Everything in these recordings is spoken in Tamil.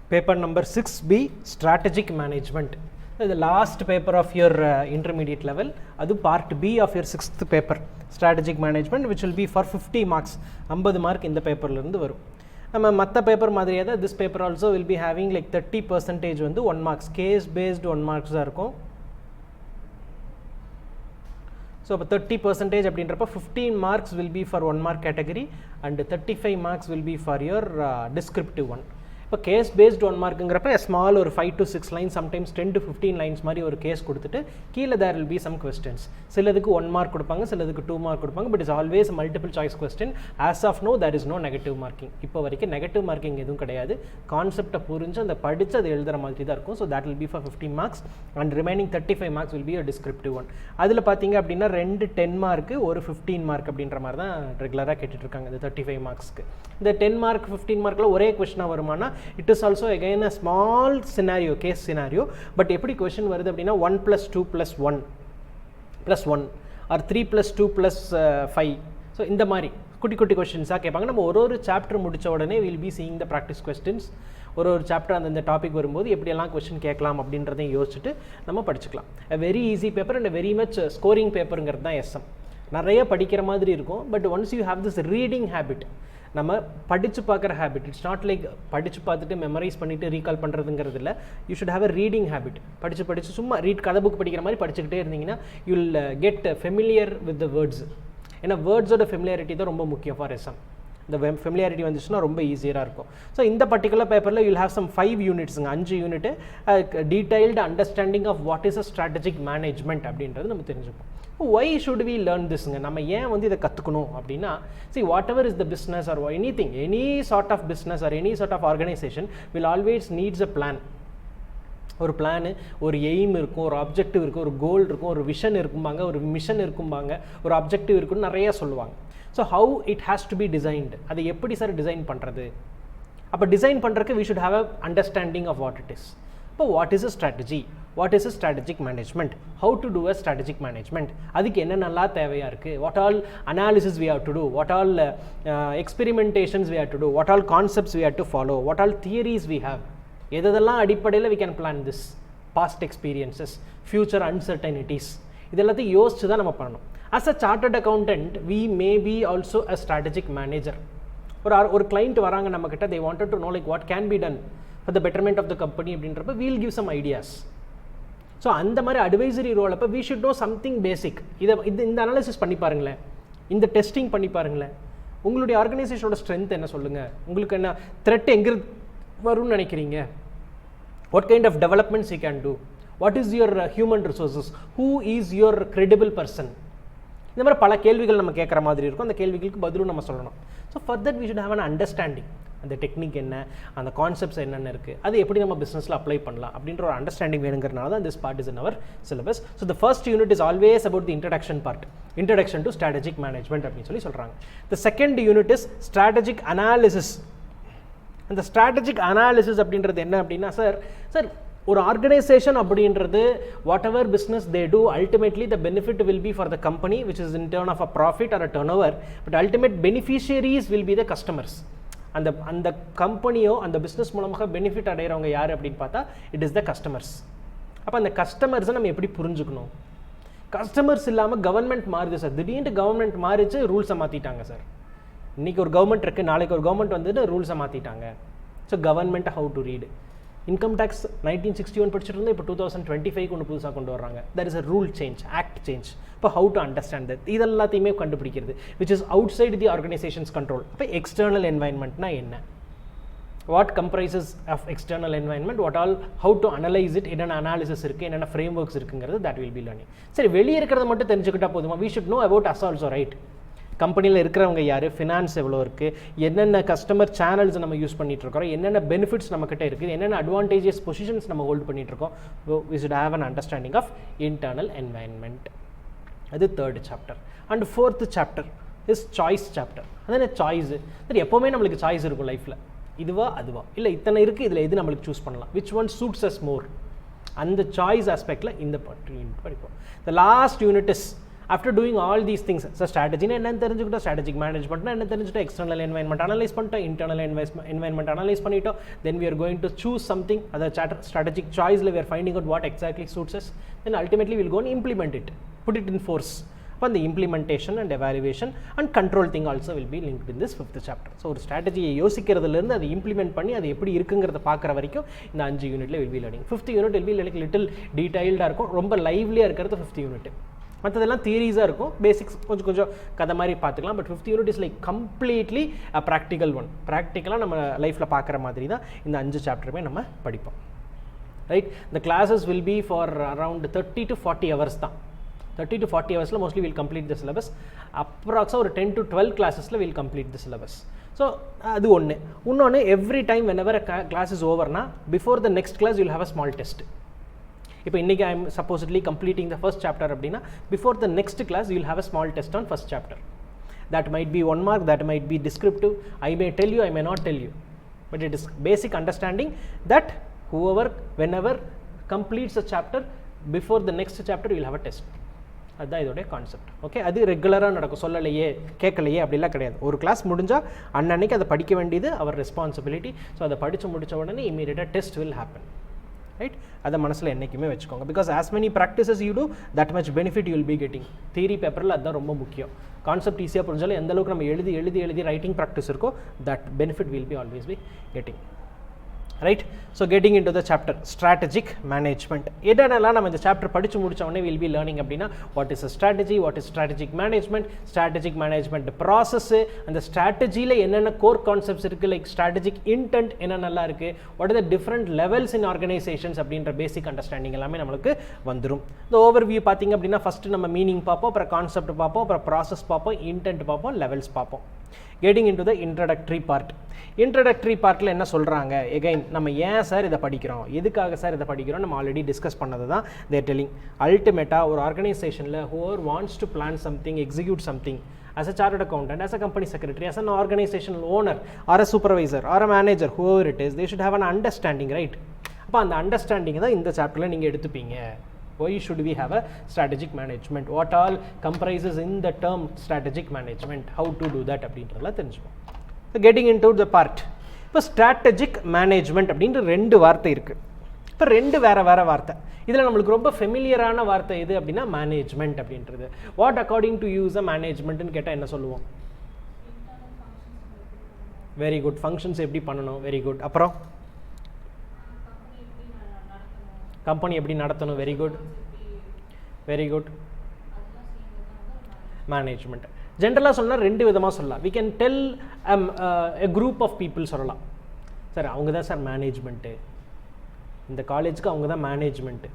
Paper number 6B, Strategic Management. The last paper of your intermediate level. That is part B of your 6th paper, Strategic Management, which will be for 50 marks. 50 mark in the paper. Matta paper madriyada, this paper also will be having like 30% வந்து 1 marks. Case based 1 marks தான் இருக்கும். So 30% அப்படின்றப்ப 15 marks will be for 1 mark category and 35 marks will be for your descriptive one. இப்போ கேஸ் பேஸ்ட் 1 மார்க்குங்கிறப்ப ஸ்மால் ஒரு 5 to 6 lines, sometimes 10 to 15 lines மாதிரி ஒரு கேஸ் கொடுத்துட்டு கீழே there will be some questions. சிலதுக்கு 1 மார்க் கொடுப்பாங்க, சிலதுக்கு 2 மார்க் கொடுப்பாங்க. But it's always multiple choice question. As of now there is no negative marking. இப்போ வரைக்கும் நெகட்டிவ் மார்க்கிங் எதுவும் கிடையாது. கான்செப்டை புரிஞ்சு அந்த படித்து அதை எழுதுகிற மாதிரி தான் இருக்கும். So that will be for 15 marks and remaining 35 marks will be a descriptive one. அதில் பார்த்தீங்க அப்படின்னா 2 10 மார்க்கு ஒரு 15 மார்க் அப்படின்ற மாதிரி தான் ரெகுலராக கேட்டுட்ருக்காங்க இந்த 35 மார்க்ஸ்க்கு. இந்த 10 மார்க் 15 மார்க்கில் ஒரே கொஸ்டினாக வருமானா it is also again a small scenario, case scenario. But எப்படி question வருது அப்படின்னா 1 plus 2 plus 1 plus 1 or 3 plus 2 plus 5. So இந்த மாதிரி குட்டி குட்டி கொஸ்டின்ஸாக கேட்பாங்க. நம்ம ஒரு சாப்டர் முடித்த உடனே will be seeing the practice questions. ஒரு சாப்டர் அந்த டாபிக் வரும்போது எப்படியெல்லாம் கொஸ்டின் கேட்கலாம் அப்படின்றதையும் யோசிச்சுட்டு நம்ம படிச்சுக்கலாம். Very easy paper and very much scoring பேப்பருங்கிறது தான் எஸ்எம். நிறைய படிக்கிற மாதிரி இருக்கும். But once you have this reading habit, நம்ம படித்து பார்க்குற ஹேபிட், இட்ஸ் நாட் லைக் படித்து பார்த்துட்டு மெமரைஸ் பண்ணிவிட்டு ரீகால் பண்ணுறதுங்கிறது இல்லை. You should have a reading habit. படித்து சும்மா கதை புக் படிக்கிற மாதிரி படிச்சுக்கிட்டே இருந்தீங்கன்னா you will get familiar with the words. ஏன்னா வேர்ட்ஸோட ஃபெமிலியாரிட்டி தான் ரொம்ப முக்கியம் ஃபார் எஸ்எம். இந்த ஃபெமிலியாரிட்டி வந்துச்சுன்னா ரொம்ப ஈஸியாக இருக்கும். ஸோ இந்த பர்டிகுலர் பேப்பரில் யூல் ஹேவ் சம் 5 யூனிட்ஸுங்க, 5 unit detailed understanding of what is a strategic management அப்படின்றது நம்ம தெரிஞ்சுப்போம். Why should we learn this? நம்ம ஏன் வந்து இதை கற்றுக்கணும் அப்படின்னா, see whatever is the business or anything, any sort of business or any sort of organization will always needs a plan. ஒரு பிளானு, ஒரு எய்ம் இருக்கும், ஒரு ஆப்ஜெக்டிவ் இருக்கும், ஒரு கோல் இருக்கும், ஒரு விஷன் இருக்கும்பாங்க, ஒரு மிஷன் இருக்கும்பாங்க, ஒரு ஆப்ஜெக்டிவ் இருக்குன்னு நிறையா சொல்லுவாங்க. So how it has to be designed, அதை எப்படி சார் டிசைன் பண்ணுறது? அப்போ டிசைன் பண்ணுறதுக்கு we should have a understanding of what it is. இப்போ what is a strategy, what is a strategic management, how to do a strategic management, அதுக்கு என்ன நல்லா தேவையாக இருக்குது, what all analysis we have to do, what all experimentations we have to do, what all concepts we have to follow, what all theories we have, எதெல்லாம் அடிப்படையில் we can plan this, past experiences, future uncertainties, இதெல்லாத்தையும் யோசிச்சு தான் நம்ம பண்ணணும். As a chartered accountant we may be also a strategic manager. ஒரு கிளைண்ட் வராங்க நம்மக்கிட்ட, they wanted to know like what can be done for the betterment of the company அப்படின்றப்ப we'll give some ideas. So அந்த மாதிரி அட்வைசரி ரோல் அப்போ we should know something basic. இந்த அனாலிசிஸ் பண்ணி பாருங்களேன், இந்த டெஸ்டிங் பண்ணி பாருங்களேன், உங்களுடைய ஆர்கனைசேஷனோட ஸ்ட்ரென்த் என்ன சொல்லுங்கள், உங்களுக்கு என்ன த்ரெட் எங்கே வரும்னு நினைக்கிறீங்க, what kind of developments you can do, what is your human resources, who is your credible person. இந்த மாதிரி பல கேள்விகள் நம்ம கேட்குற மாதிரி இருக்கும். அந்த கேள்விகளுக்கு பதிலும் நம்ம சொல்லணும். So for that we should have an understanding. அந்த டெக்னிக் என்ன, அந்த கான்செப்ட்ஸ் என்னென்ன இருக்குது, அது எப்படி நம்ம பிஸ்னஸில் அப்ளை பண்ணலாம் அப்படின்ற ஒரு அண்டர்ஸ்டாண்டிங் வேணுங்கிறனால தான் this part is in our syllabus. So the first unit is always about the introduction part, introduction to strategic management அப்படின்னு சொல்கிறாங்க. The second unit is strategic analysis. அந்த ஸ்ட்ராட்டஜிக் அனாலிசிஸ் அப்படின்றது என்ன அப்படின்னா, சார் ஒரு ஆர்கனைசேஷன் அப்படின்றது whatever business they do, ultimately the benefit will be for the company which is in turn of a profit or a turnover, but ultimate beneficiaries will be the customers. அந்த கம்பெனியோ அந்த பிஸ்னஸ் மூலமாக பெனிஃபிட் அடைகிறவங்க யார் அப்படின்னு பார்த்தா இட் இஸ் த கஸ்டமர்ஸ். அப்போ அந்த கஸ்டமர்ஸை நம்ம எப்படி புரிஞ்சுக்கணும்? கஸ்டமர்ஸ் இல்லாமல் கவர்மெண்ட் மாறுது சார், திடீர்னு கவர்மெண்ட் மாறிச்சு, ரூல்ஸை மாற்றிட்டாங்க சார். இன்றைக்கி ஒரு கவர்மெண்ட் இருக்குது, நாளைக்கு ஒரு கவர்மெண்ட் வந்துட்டு ரூல்ஸை மாற்றிட்டாங்க. ஸோ கவர்மெண்ட்டை how to read. Income tax 1961 படிச்சுட்டு இருந்தால் இப்போ 2025 ஒன்று புதுசாக கொண்டு வர்றாங்க. That is a rule change, act change. இப்போ ஹவு டு அண்டர்ஸ்டாண்ட் தட், இது எல்லாத்தையுமே கண்டுபிடிக்கிறது which is outside the organisation's control. இப்போ எக்ஸ்டர்னல் என்வாயன்மெண்ட்னா என்ன, what comprises of external environment, what all, how to analyse it, என்னென்ன அனாலிசிஸ் இருக்குது, என்னென்ன ஃப்ரேம் ஒர்க்ஸ் இருக்குங்கிறது தட் வில் பி லேர்னிங். சரி, வெளியே இருக்கிறத மட்டும் தெரிஞ்சுக்கிட்டா போதுமா? We should know about us also, right? கம்பெனியில் இருக்கிறவங்க யார், ஃபினான்ஸ் எவ்வளோ இருக்குது, என்னென்ன கஸ்டமர் சேனல்ஸ் நம்ம யூஸ் பண்ணிகிட்ருக்கோம், என்னென்ன பெனிஃபிட்ஸ் நம்மக்கிட்ட இருக்குது, என்னென்ன அட்வான்டேஜஸ் பொசிஷன்ஸ் நம்ம ஹோல்ட் பண்ணிகிட்ருக்கோம். We should have an understanding of internal environment. அது third chapter. And fourth chapter is choice chapter. அது என்ன சாய்ஸு? சரி, எப்போவுமே நம்மளுக்கு சாய்ஸ் இருக்கும் லைஃப்பில், இதுவா அதுவா, இல்லை இத்தனை இருக்குது, இதில் எது நம்மளுக்கு சூஸ் பண்ணலாம், which one suits us more. அந்த சாய்ஸ் ஆஸ்பெக்டில் இந்த படிப்போம். The last unit is after doing all these things, so strategy na enna therinjukittom, strategic management na enna therinjukittom, external environment analyze pannittom, internal environment analyze pannittom, then we are going to choose something, other strategic choice la we are finding out what exactly suits us, then ultimately we will go and implement it, put it in force. Upon the implementation and evaluation and control thing also will be linked in this 5th chapter. So ஒரு strategy யோசிக்கிறதுல இருந்து அதை implement பண்ணி அது எப்படி இருக்குங்கிறத பார்க்குற வரைக்கும் இந்த 5 யூனிட்ல will be learning. 5th unit will be like little detailed-ஆ இருக்கும், ரொம்ப lively-ஆ இருக்கிறது 5th unit. மற்றதெல்லாம் தியரிஸாக இருக்கும், பேசிக்ஸ் கொஞ்சம் கொஞ்சம் கதை மாதிரி பார்த்துக்கலாம். But 5th unit is like completely a practical one. ப்ராக்டிக்கலாக நம்ம லைஃப்பில் பார்க்குற மாதிரி தான் இந்த 5 சாப்டருமே நம்ம படிப்போம். Right, the classes will be for around 30 to 40 hours தான். 30 to 40 hours mostly we'll complete the syllabus. Approximately ஒரு 10 to 12 classes we'll complete the syllabus. So அது ஒன்று. இன்னொன்று, every time whenever a class is over na, before the next class you'll have a small test. இப்போ இன்றைக்கி I am supposedly completing the first chapter அப்படின்னா, before the next class you will have a small test on first chapter. That might be 1 mark, that might be descriptive. I may tell you, I may not tell you, but it is basic understanding that whoever whenever completes a chapter, before the next chapter you will have a test. அதுதான் இதோடைய கான்செப்ட். ஓகே, அது ரெகுலராக நடக்கும், சொல்லலையே கேட்கலையே அப்படிலாம் கிடையாது. ஒரு கிளாஸ் முடிஞ்சால் அன்னன்னைக்கு அதை படிக்க வேண்டியது அவர் ரெஸ்பான்சிபிலிட்டி. ஸோ அதை படித்து முடித்த உடனே இமீடியட்டாக டெஸ்ட் வில் ஹேப்பன். ரைட், அதை மனசில் என்றைக்குமே வச்சுக்கோங்க. Because as many practices you do, that much benefit you will be getting. Theory பேப்பரில் அதுதான் ரொம்ப முக்கியம். கான்செப்ட் ஈஸியாக புரிஞ்சாலும் எந்த அளவுக்கு நம்ம எழுதி ரைட்டிங் ப்ராக்டிஸ் இருக்கோ, that benefit will be always be getting. Right, so getting into the chapter strategic management. என்னென்னலாம் நம்ம இந்த சாப்டர் படித்து முடிச்ச உடனே will be learning அப்படின்னா, what is a strategy, what is strategic management process, அந்த ஸ்ட்ராட்டஜியில் என்னென்ன கோர் கான்செப்ட்ஸ் இருக்குது, லைக் ஸ்ட்ராட்டஜிக் இன்டென்ட் என்னென்னலாம் இருக்குது, what are the different levels in organizations அப்படின்ற பேசிக் அண்டர்ஸ்டாண்டிங் எல்லாமே நம்மளுக்கு வந்துடும். இந்த ஓவர்வியூ பார்த்திங்க அப்படின்னா, ஃபஸ்ட்டு நம்ம மீனிங் பார்ப்போம், அப்புறம் கான்செப்ட் பார்ப்போம், அப்புறம் ப்ராசஸ் பார்ப்போம், இன்டென்ட் பார்ப்போம், லெவல்ஸ் பார்ப்போம். Getting into the introductory part. Introductory partல என்ன சொல்கிறாங்க, எகைன் நம்ம ஏன் சார் இதை படிக்கிறோம், எதுக்காக சார் இதை படிக்கிறோம், நம்ம ஆல்ரெடி டிஸ்கஸ் பண்ணது தான் தேர் டெல்லிங். அல்டிமேட்டாக ஒரு ஆர்கனைசேஷனில் whoever wants to plan something, execute something, as a chartered accountant, as a company secretary, as an organizational owner or a supervisor or a manager, whoever it is, they should have an understanding, right? அப்போ அந்த அண்டர்ஸ்டாண்டிங் தான் இந்த சாப்டரில் நீங்கள் எடுத்துப்பீங்க. Why should we have a strategic management? What all comprises in the term strategic management? How to do that அப்படின்றதெல்லாம் தெரிஞ்சுப்போம். So getting into the part. இப்போ strategic management அப்படின்ற 2 வார்த்தை இருக்குது. இப்போ 2 வேறு வார்த்தை. இதில் நம்மளுக்கு ரொம்ப ஃபெமிலியரான வார்த்தை எது அப்படின்னா மேனேஜ்மெண்ட் அப்படின்றது. What according to us a மேனேஜ்மெண்ட்னு கேட்டால் என்ன சொல்லுவோம்? Very good. ஃபங்க்ஷன்ஸ் எப்படி பண்ணணும், வெரி குட். அப்புறம் கம்பெனி எப்படி நடத்தணும், very good, very good. Management ஜென்ரலாக சொன்னால் 2 விதமாக சொல்லலாம். We can tell a group of people சொல்லலாம், சார் அவங்க தான் சார் மேனேஜ்மெண்ட்டு, இந்த காலேஜுக்கு அவங்க தான் மேனேஜ்மெண்ட்டு,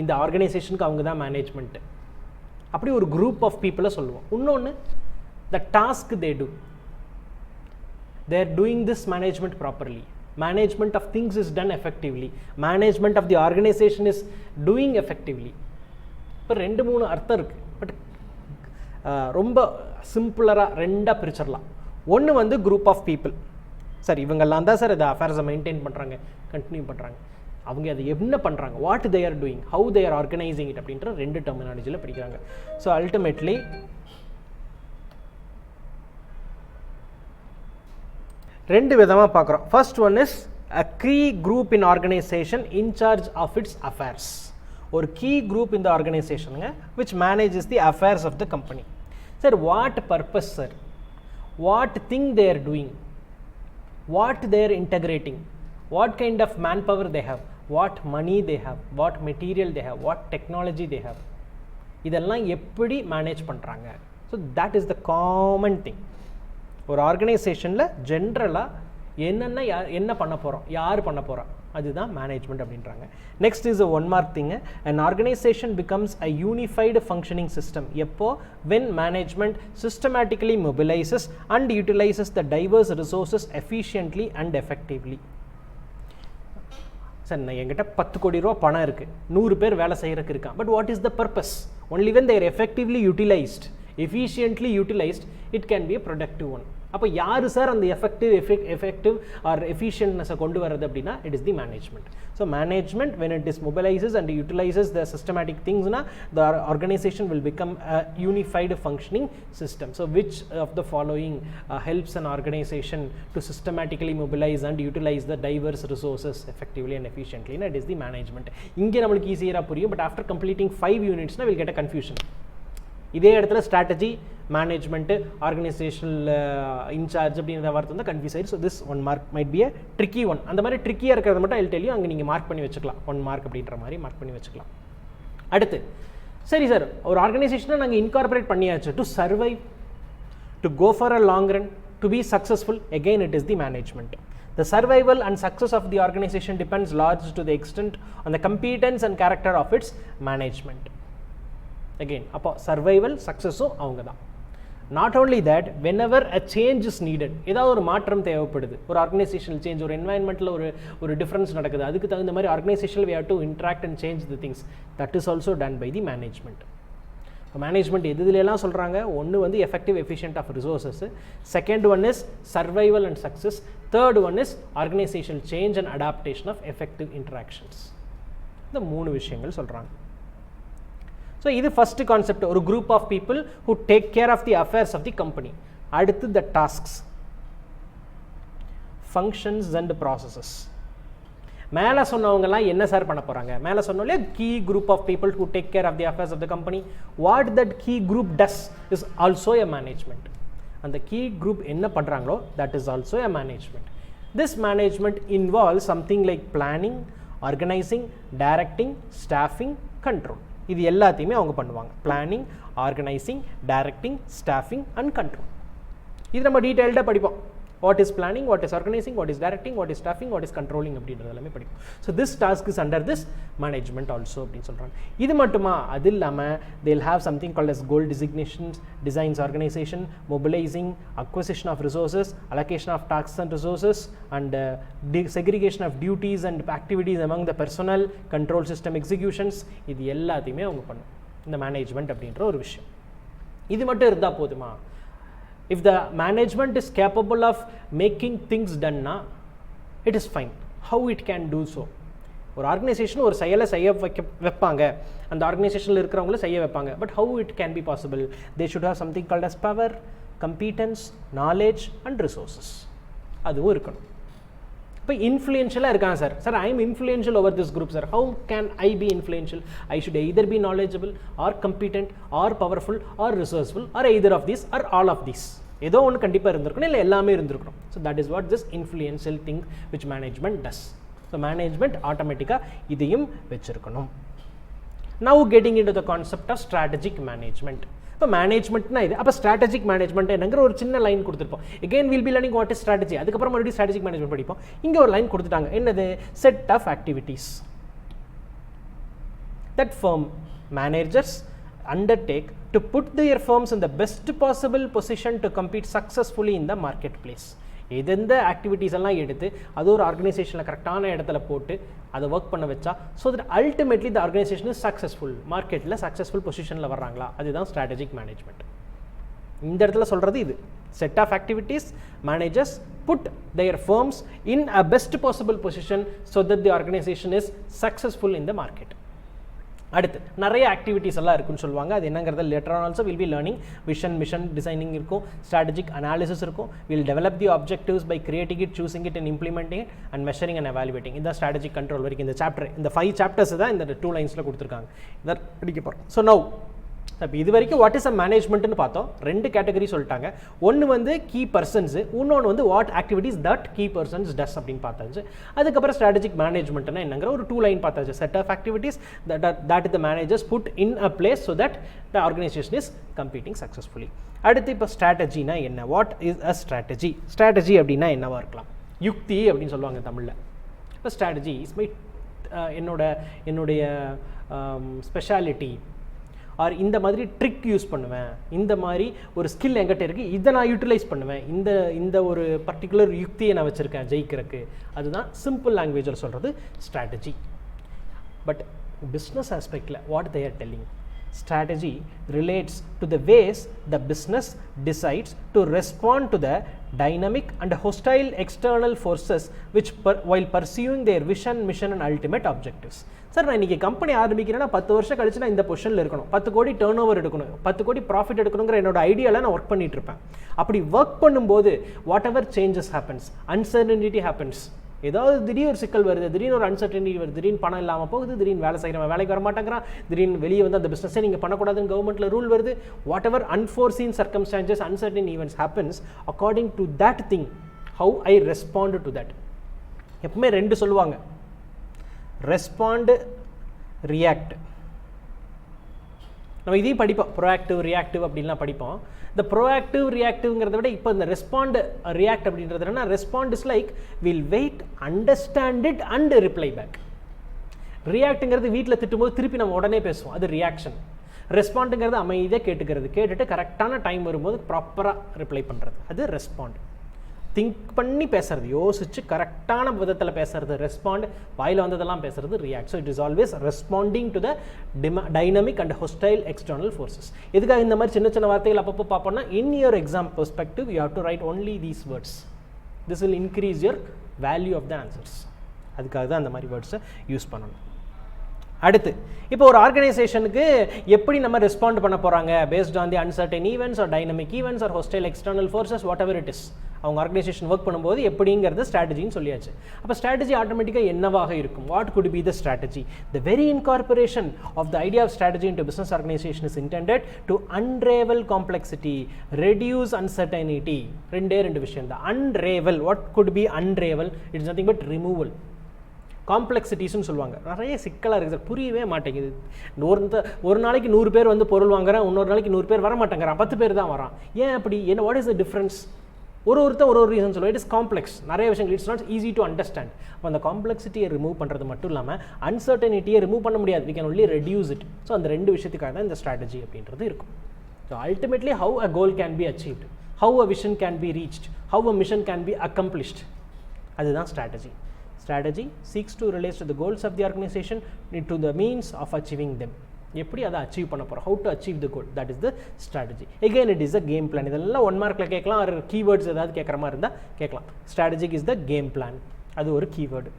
இந்த ஆர்கனைசேஷனுக்கு அவங்க தான் மேனேஜ்மெண்ட்டு, அப்படி ஒரு குரூப் ஆஃப் பீப்புளை சொல்லுவோம். இன்னொன்று, த task they do, they're doing this management properly. Management of things is done effectively. Management of the organization is doing effectively. இப்போ 2-3 அர்த்தம் இருக்குது. பட் ரொம்ப சிம்பிளராக 2ஆக பிரிச்சிடலாம். ஒன்று வந்து குரூப் ஆஃப் பீப்புள், சார் இவங்கெல்லாம் தான் சார் இந்த அஃபேர்ஸை மெயின்டைன் பண்ணுறாங்க, கண்டினியூ பண்ணுறாங்க, அவங்க அதை என்ன பண்ணுறாங்க, what they are doing, how they are organising it அப்படின்ற 2 டெர்மினாலஜியில் படிக்கிறாங்க. ஸோ அல்டிமேட்லி 2 விதமாக பார்க்குறோம். First one is a key group in organisation in charge of its affairs. ஒரு கீ குரூப் இந்த ஆர்கனைசேஷனுங்க which manages the affairs of the company. Sir what purpose sir, what thing they are doing, what they are integrating, what kind of man power they have, what money they have, what material they have, what technology they have, இதெல்லாம் எப்படி மேனேஜ் பண்ணுறாங்க. So that is the common thing. ஒரு ஆர்கனைசேஷனில் ஜென்ரலாக என்ன பண்ண போகிறோம், யார் பண்ண போகிறோம், அதுதான் மேனேஜ்மெண்ட் அப்படின்றாங்க. Next is a 1 mark thing. An organization becomes a unified functioning system எப்போ, when management systematically mobilizes and utilizes the diverse resources efficiently and effectively. Sir நான் என்கிட்ட 10 கோடி ரூபா பணம் இருக்குது, 100 பேர் வேலை செய்கிறதுக்கு இருக்கான், but what is the purpose? Only when they are effectively utilized, efficiently utilized, it can be a productive one. அப்போ யார் சார் அந்த எஃபெக்டிவ் ஆர் எஃபிஷியன்ட்னஸை கொண்டு வரது அப்படின்னா it is the management. So management when it is mobilizes and utilizes the systematic things na the organization will become a unified functioning system. So which of the following helps an organization to systematically mobilize and utilize the diverse resources effectively and efficiently? It is the management. இங்கே நம்மளுக்கு ஈஸியாக புரியும், but after completing 5 units na we'll get a confusion. இதே இடத்துல ஸ்ட்ராட்டஜி, மேனேஜ்மெண்ட்டு, ஆர்கனைசேஷனல் இன்சார்ஜ் அப்படிங்கிற வார்த்தை வந்து கன்ஃபியூஸ் ஆயிடுச்சு. So this 1 mark might be a tricky one. அந்த மாதிரி ட்ரிக்கியாக இருக்கிறது மட்டும் I'll tell you, அங்கே நீங்கள் மார்க் பண்ணி வச்சுக்கலாம், 1 mark அப்படின்ற மாதிரி மார்க் பண்ணி வச்சுக்கலாம். அடுத்து சரி சார், ஒரு ஆர்கனைசேஷனை நாங்கள் இன்கார்பரேட் பண்ணியாச்சு to survive, to go for a long run, to be successful. Again it is the management. The survival and success of the organization depends large to the extent on the competence and character of its management. Again, அப்போ சர்வைவல் சக்ஸஸும் அவங்க தான். Not only that, when ever a change is needed, ஏதாவது ஒரு மாற்றம் தேவைப்படுது, ஒரு ஆர்கனைசேஷனல் சேஞ்ச், ஒரு என்வாயன்மெண்ட்டில் ஒரு டிஃப்ரென்ஸ் நடக்குது, அதுக்கு தகுந்த மாதிரி organisational we have to interact and change the things. That is also done by the management. Management எதுலாம் சொல்கிறாங்க, ஒன்று வந்து effective efficient of resources, second one is survival and success, third one is organisational change and adaptation of effective interactions. இந்த 3 விஷயங்கள் சொல்கிறாங்க. ஸோ இது ஃபஸ்ட்டு கான்செப்ட், ஒரு group of people who take care of the affairs of the company. அடுத்து the tasks, functions and processes. மேலே சொன்னவங்கலாம் என்ன சார் பண்ண போகிறாங்க? மேலே சொன்னோம்லே key group of people who take care of the affairs of the company. What that key group does is also a management. அந்த கீ குரூப் என்ன பண்ணுறாங்களோ that is also a management. This management involve something like planning, organising, directing, staffing, control. இது எல்லாத்தையுமே அவங்க பண்ணுவாங்க. Planning, organising, directing, staffing and control. இது நம்ம டீட்டெயில்டாக படிப்போம். What is planning, what is organising, what is directing, what is staffing, what is controlling அப்படின்றது எல்லாமே படிப்போம். So this task is under this management also அப்படின்னு சொல்கிறாங்க. இது மட்டுமா, அது இல்லாமல் they'll have something called as goal designations, designs organization, mobilizing, acquisition of resources, allocation of tasks and resources, and segregation of duties and activities among the personnel, control system executions. இது எல்லாத்தையுமே அவங்க பண்ணும் இந்த மேனேஜ்மெண்ட் அப்படின்ற ஒரு விஷயம். இது மட்டும் இருந்தால் போதுமா? If the management is capable of making things done na, it is fine. How it can do so? ஒரு ஆர்கனைசேஷன் ஒரு செயலை செய்ய வைப்பாங்க, அந்த ஆர்கனைசேஷனில் இருக்கிறவங்களும் செய்ய வைப்பாங்க. But how it can be possible? They should have something called as power, competence, knowledge and resources. அதுவும் இருக்கணும். இப்போ இன்ஃப்ளூயன்ஷியலாக இருக்காங்க sir. Sir I am influential over this group sir. How can I be influential? I should either be knowledgeable or competent or powerful or resourceful or either of these or all of these. ஏதோ ஒன்று கண்டிப்பாக இருந்திருக்கணும், இல்லை எல்லாமே இருந்திருக்கணும். So that is what this influential thing which management does. So management ஆட்டோமேட்டிக்காக இதையும் வச்சுருக்கணும். Now getting in to the concept of strategic management. இப்போ மேனேஜ்மெண்ட்னா இது. அப்போ ஸ்ட்ராட்டஜிக் மேனேஜ்மெண்ட் என்னங்கிற ஒரு சின்ன லைன் கொடுத்துருப்போம். Again will be learning what is strategy. அதுக்கப்புறம் மறுபடியும் ஸ்ட்ராட்டஜிக் மேனேஜ்மெண்ட் படிப்போம். இங்கே ஒரு லைன் கொடுத்துட்டாங்க, என்னது? Set of activities that firm managers undertake to put their firms in the best possible position to compete successfully in the marketplace. எந்தெந்த ஆக்டிவிட்டீஸ் எல்லாம் எடுத்து அது ஒரு ஆர்கனைசேஷனில் கரெக்டான இடத்துல போட்டு அதை ஒர்க் பண்ண வச்சா so that ultimately the organisation is successful, மார்க்கெட்டில் சக்ஸஸ்ஃபுல் பொசிஷனில் வர்றாங்களா, அதுதான் ஸ்ட்ராட்டஜிக் மேனேஜ்மெண்ட். இந்த இடத்துல சொல்கிறது இது. Set of activities, managers put their firms in a best possible position so that the organisation is successful in the market. அடுத்து நிறைய ஆக்டிவிட்டீஸ் எல்லாம் இருக்குன்னு சொல்லுவாங்க. அது என்னங்கிறத later on also will be learning. Vision, mission designing இருக்கும், ஸ்ட்ராட்டஜிக் அனாலிசிஸ் இருக்கும். Will develop the objectives by creating it, choosing it and implementing it and measuring and evaluating. இந்த ஸ்ட்ராட்டஜிக் கண்ட்ரோல் வரைக்கும் இந்த சாப்டர், இந்த 5 சாப்டர்ஸ் தான் இந்த 2 லைன்ஸில் கொடுத்துருக்காங்க. இதை படிக்க போகிறோம். ஸோ நவ் இப்போ இது வரைக்கும் வாட் இஸ் அ மேனேஜ்மெண்ட்னு பார்த்தோம். 2 கேட்டகரி சொல்லிட்டாங்க. ஒன்று வந்து கீ பர்சன்ஸு, இன்னொன்று வந்து what activities that key persons does அப்படின்னு பார்த்தாச்சு. அதுக்கப்புறம் ஸ்ட்ராட்டஜிக் மேனேஜ்மெண்ட்னா என்னங்கிற ஒரு 2 லைன் பார்த்தாச்சு. Set of activities that the managers put in a place so that the organisation is competing successfully. அடுத்து இப்போ ஸ்ட்ராட்டஜினா என்ன? What is a strategy? Strategy அப்படின்னா என்னவா இருக்கலாம்? யுக்தி அப்படின்னு சொல்லுவாங்க தமிழில். இப்போ ஸ்ட்ராட்டஜி இஸ் மை என்னுடைய ஸ்பெஷாலிட்டி ஆர் இந்த மாதிரி ட்ரிக் யூஸ் பண்ணுவேன், இந்த மாதிரி ஒரு ஸ்கில் என்கிட்ட இருக்குது, இதை நான் யூட்டிலைஸ் பண்ணுவேன், இந்த ஒரு பர்டிகுலர் யுக்தியை நான் வச்சுருக்கேன் ஜெயிக்கிறதுக்கு. அதுதான் சிம்பிள் லாங்குவேஜில் சொல்கிறது ஸ்ட்ராட்டஜி. பட் பிஸ்னஸ் ஆஸ்பெக்டில் what they are telling, Strategy relates to the ways the business decides to respond to the dynamic and hostile external forces which while pursuing their vision, mission and ultimate objectives. Sir நான் இன்றைக்கி கம்பெனி ஆரம்பிக்கிறேன்னா 10 வருஷம் கழிச்சு நான் இந்த பொசிஷனில் இருக்கணும், 10 கோடி டர்ன் ஓவர் எடுக்கணும், 10 கோடி ப்ராஃபிட் எடுக்கணுங்கிற என்னோட ஐடியாவில் நான் ஒர்க் பண்ணிட்டு இருப்பேன். அப்படி ஒர்க் பண்ணும்போது what ever changes happens, uncertainty happens, ஏதாவது திடீர் ஒரு சிக்கல் வருது, திடீர்னு ஒரு அன்சர்டனிட்டி வருது, திடீர்னு பணம் இல்லாமல் போகுது, திடீர்னு வேலை செய்கிறவன் வேலைக்கு வர மாட்டேங்கிறான், திடீர்னு வெளியே வந்து அந்த பிஸ்னஸே நீங்கள் பண்ணக்கூடாதுன்னு கவர்மெண்ட்டில் ரூல் வருது. What ever unforeseen circumstances, uncertain events happens, according to that thing how I respond to that. எப்பவுமே 2 சொல்லுவாங்க, ரெஸ்பாண்ட், ரியாக்ட். நம்ம இதையும் படிப்போம், ப்ரோஆக்டிவ் ரியாக்டிவ் அப்படின்லாம் படிப்போம். இந்த ப்ரோஆக்டிவ் ரியாக்டிவ்ங்கிறத விட இப்போ இந்த ரெஸ்பாண்ட் ரியாக்ட் அப்படின்றது என்னன்னா, respond is like will wait, understand it and reply back. ரியாக்ட்டுங்கிறது வீட்டில் திட்டும்போது திருப்பி நம்ம உடனே பேசுவோம், அது ரியாக்ஷன். ரெஸ்பாண்டுங்கிறது அமைதியாக கேட்டுக்கிறது, கேட்டுட்டு கரெக்டான டைம் வரும்போது ப்ராப்பராக ரிப்ளை பண்ணுறது, அது ரெஸ்பாண்ட். திங்க் பண்ணி பேசுறது, யோசிச்சு கரெக்டான விதத்தில் பேசுறது ரெஸ்பாண்ட், வாயில் வந்ததெல்லாம் பேசுறது react. So it is always responding to the dynamic and hostile external forces. எதுக்காக இந்த மாதிரி சின்ன சின்ன வார்த்தைகள் அப்பப்போ பார்ப்போம்னா, in your exam perspective you have to write only these words. This will increase your value of the answers. அதுக்காக தான் அந்த மாதிரி வேர்ட்ஸை யூஸ் பண்ணணும். அடுத்து இப்போ ஒரு ஆர்கனைசேஷனுக்கு எப்படி நம்ம ரெஸ்பாண்ட் பண்ண போகிறாங்க based on the uncertain events or dynamic events or hostile external forces, whatever it is, அவங்க ஆர்கனைசேஷன் ஒர்க் பண்ணும்போது எப்படிங்கிறது ஸ்ட்ராட்டஜின்னு சொல்லியாச்சு. அப்போ ஸ்ட்ராட்டஜி ஆட்டோமேட்டிக்காக என்னவாக இருக்கும்? What could be the strategy? The very incorporation of the idea of strategy into business organization is intended to unravel complexity, reduce uncertainty. 2 விஷயம் தான். Unravel, what could be unravel? It's nothing but removal. காம்ப்ளெக்சிட்டிஸ்ன்னு சொல்லுவாங்க, நிறைய சிக்கலாக இருக்குது சார், புரியவே மாட்டேங்குது. ஒரு நாளைக்கு 100 பேர் வந்து பொருள் வாங்குறான், இன்னொரு நாளைக்கு 100 பேர் வர மாட்டேங்கிறான், 10 பேர் தான் வரான். ஏன் அப்படி? என்ன, வாட் இஸ் த டிஃப்ரென்ஸ்? ஒருத்தர் ஒரு ரீசன் சொல்லுவோம். இட் இஸ் காம்ப்ளெக்ஸ், நிறைய விஷயங்கள், it's not easy to understand. அப்போ அந்த காம்ப்ளெக்சிட்டியை ரிமூவ் பண்ணுறது மட்டும் இல்லாமல் அன்சர்டனிட்டியை ரிமூவ் பண்ண முடியாது, we can only reduce it. So அந்த 2 விஷயத்துக்காக தான் இந்த ஸ்ட்ராட்டஜி அப்படின்றது இருக்கும். So ultimately how a goal can be achieved, how a vision can be reached, how a mission can be accomplished, அதுதான் strategy. Strategy seeks to relate to the goals of the organization to the means of achieving them. எப்படி அதை அச்சீவ் பண்ண போகிறோம், how to achieve the goal, that is the strategy. Again it is a game plan. இதெல்லாம் 1 மார்க்ல கேட்கலாம், ஒரு கீவேர்ட்ஸ் ஏதாவது கேட்குற மாதிரி இருந்தால் கேட்கலாம். Strategic is the game plan, அது ஒரு keyword.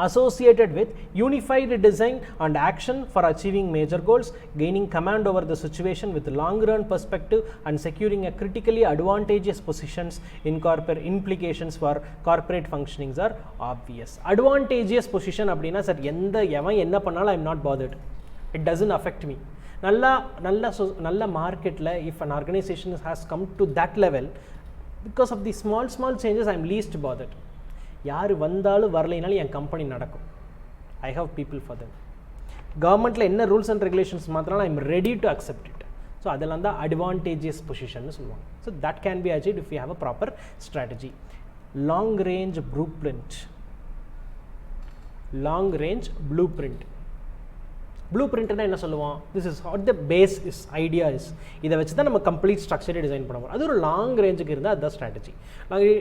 Associated with unified design and action for achieving major goals, gaining command over the situation with long-run perspective and securing a critically advantageous positions in corporate implications for corporate functionings are obvious. Advantageous position அப்படின்னா சார் எவன் என்ன பண்ணாலும் I am not bothered, it doesn't affect me. நல்ல மார்க்கெட்டில் if an organization has come to that level, because of the small changes I am least bothered. யார் வந்தாலும் வரலைனாலும் என் கம்பெனி நடக்கும். I have people for them. கவர்மெண்ட்டில் என்ன ரூல்ஸ் அண்ட் ரெகுலேஷன்ஸ் மாத்திரம் I am ready to accept it. So அதெல்லாம் தான் அட்வான்டேஜியஸ் பொசிஷன்னு சொல்லுவாங்க. So that can be achieved if you have a proper strategy. Long range blueprint. Long range blueprint. ப்ளூ பிரிண்ட்னா என்ன சொல்லுவோம்? This is what the base is, idea is. இதை வச்சு தான் நம்ம கம்ப்ளீட் ஸ்ட்ரக்சரை டிசைன் பண்ண போகிறோம். அது ஒரு லாங் ரேஞ்சுக்கு இருந்தால் அதுதான் strategy.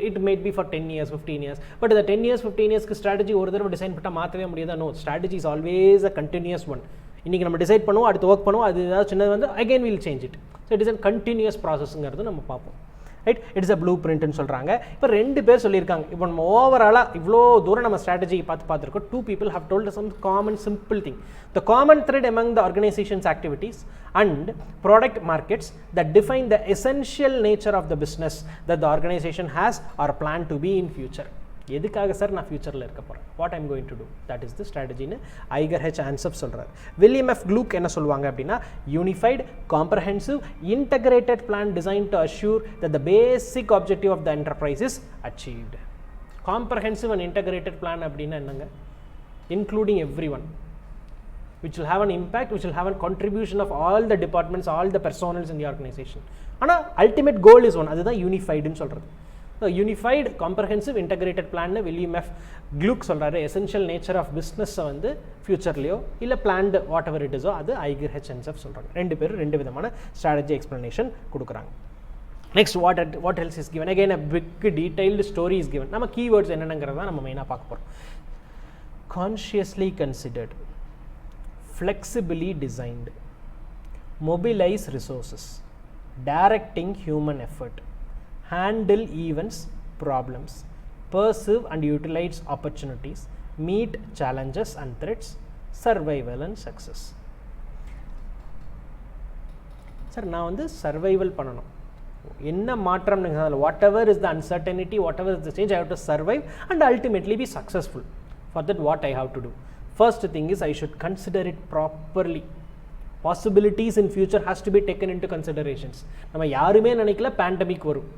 It might be for 10 years 15 years. But இந்த 10 years 15 yearsக்கு ஸ்ட்ராட்டஜி ஒரு தடவை டிசைன் பண்ணால் மாற்றவே முடியாதா? No, strategy is always a continuous one. இன்றைக்கி நம்ம டிசைட் பண்ணுவோம், அடுத்து ஒர்க் பண்ணுவோம், அது ஏதாவது சின்னது வந்து again will change it. So it is a continuous ப்ராசஸ்ங்கிறது நம்ம பார்ப்போம். ரைட், இட்ஸ் அ ப்ளூ பிரிண்ட்னு சொல்கிறாங்க. இப்போ 2 பேர் சொல்லியிருக்காங்க. இப்போ நம்ம ஓவராலாக இவ்வளோ தூரம் நம்ம ஸ்ட்ராட்டஜி பார்த்துருக்கோம். 2 people have told us some common simple thing. The common thread among the organization's activities and product markets that define the essential nature of the business that the organization has or plan to be in future. எதுக்காக சார் நான் ஃபியூச்சரில் இருக்க போகிறேன், what I'm going to do, that is the ஸ்ட்ராட்டஜின்னு ஐகர் ஹெச் ஆன்சப் சொல்கிறார். வில்லியம் எஃப் க்ளூக் என்ன சொல்லுவாங்க அப்படின்னா, unified comprehensive integrated plan design to assure that the basic objective of the enterprise is achieved. Comprehensive and integrated plan அப்படின்னா என்னங்க? Including every one, which will have an impact, which will have a contribution of all the departments, all the personals in the organization. ஆனால் ultimate goal is one, அதுதான் யூனிஃபைடுன்னு சொல்கிறது. யூனிஃபைடு காம்ப்ரஹென்சிவ் இன்டகிரேட்டட் பிளான்னு வில்லியம் எஃப் க்ளூக் சொல்கிறாரு. எசென்ஷியல் நேச்சர் ஆஃப் பிஸ்னஸை வந்து ஃபியூச்சர்லையோ இல்லை பிளான்டு வாட் எவர் இட் இஸோ அது ஐகர் ஹெச் ஆன்சப் சொல்கிறாங்க. 2 பேரும் 2 விதமான ஸ்ட்ராட்டஜி எக்ஸ்ப்ளனேஷன் கொடுக்குறாங்க. Next what else is given? Again a big detailed story is given. நம்ம கீவேர்ட்ஸ் என்னென்னங்கிறத நம்ம மெயினாக பார்க்க போகிறோம். Consciously considered, flexibly designed, mobilize resources, directing human effort, handle events, problems, perceive and utilize opportunities, meet challenges and threats, survival and success. Sir, நான் வந்து survival பண்ணணும். என்ன மாற்றம் whatever is the uncertainty, whatever is the change, I have to survive and ultimately be successful. For that, what I have to do? First thing is I should consider it properly. Possibilities in future has to be taken into considerations. நம்ம யாருமே நினைக்கல pandemic வரும்,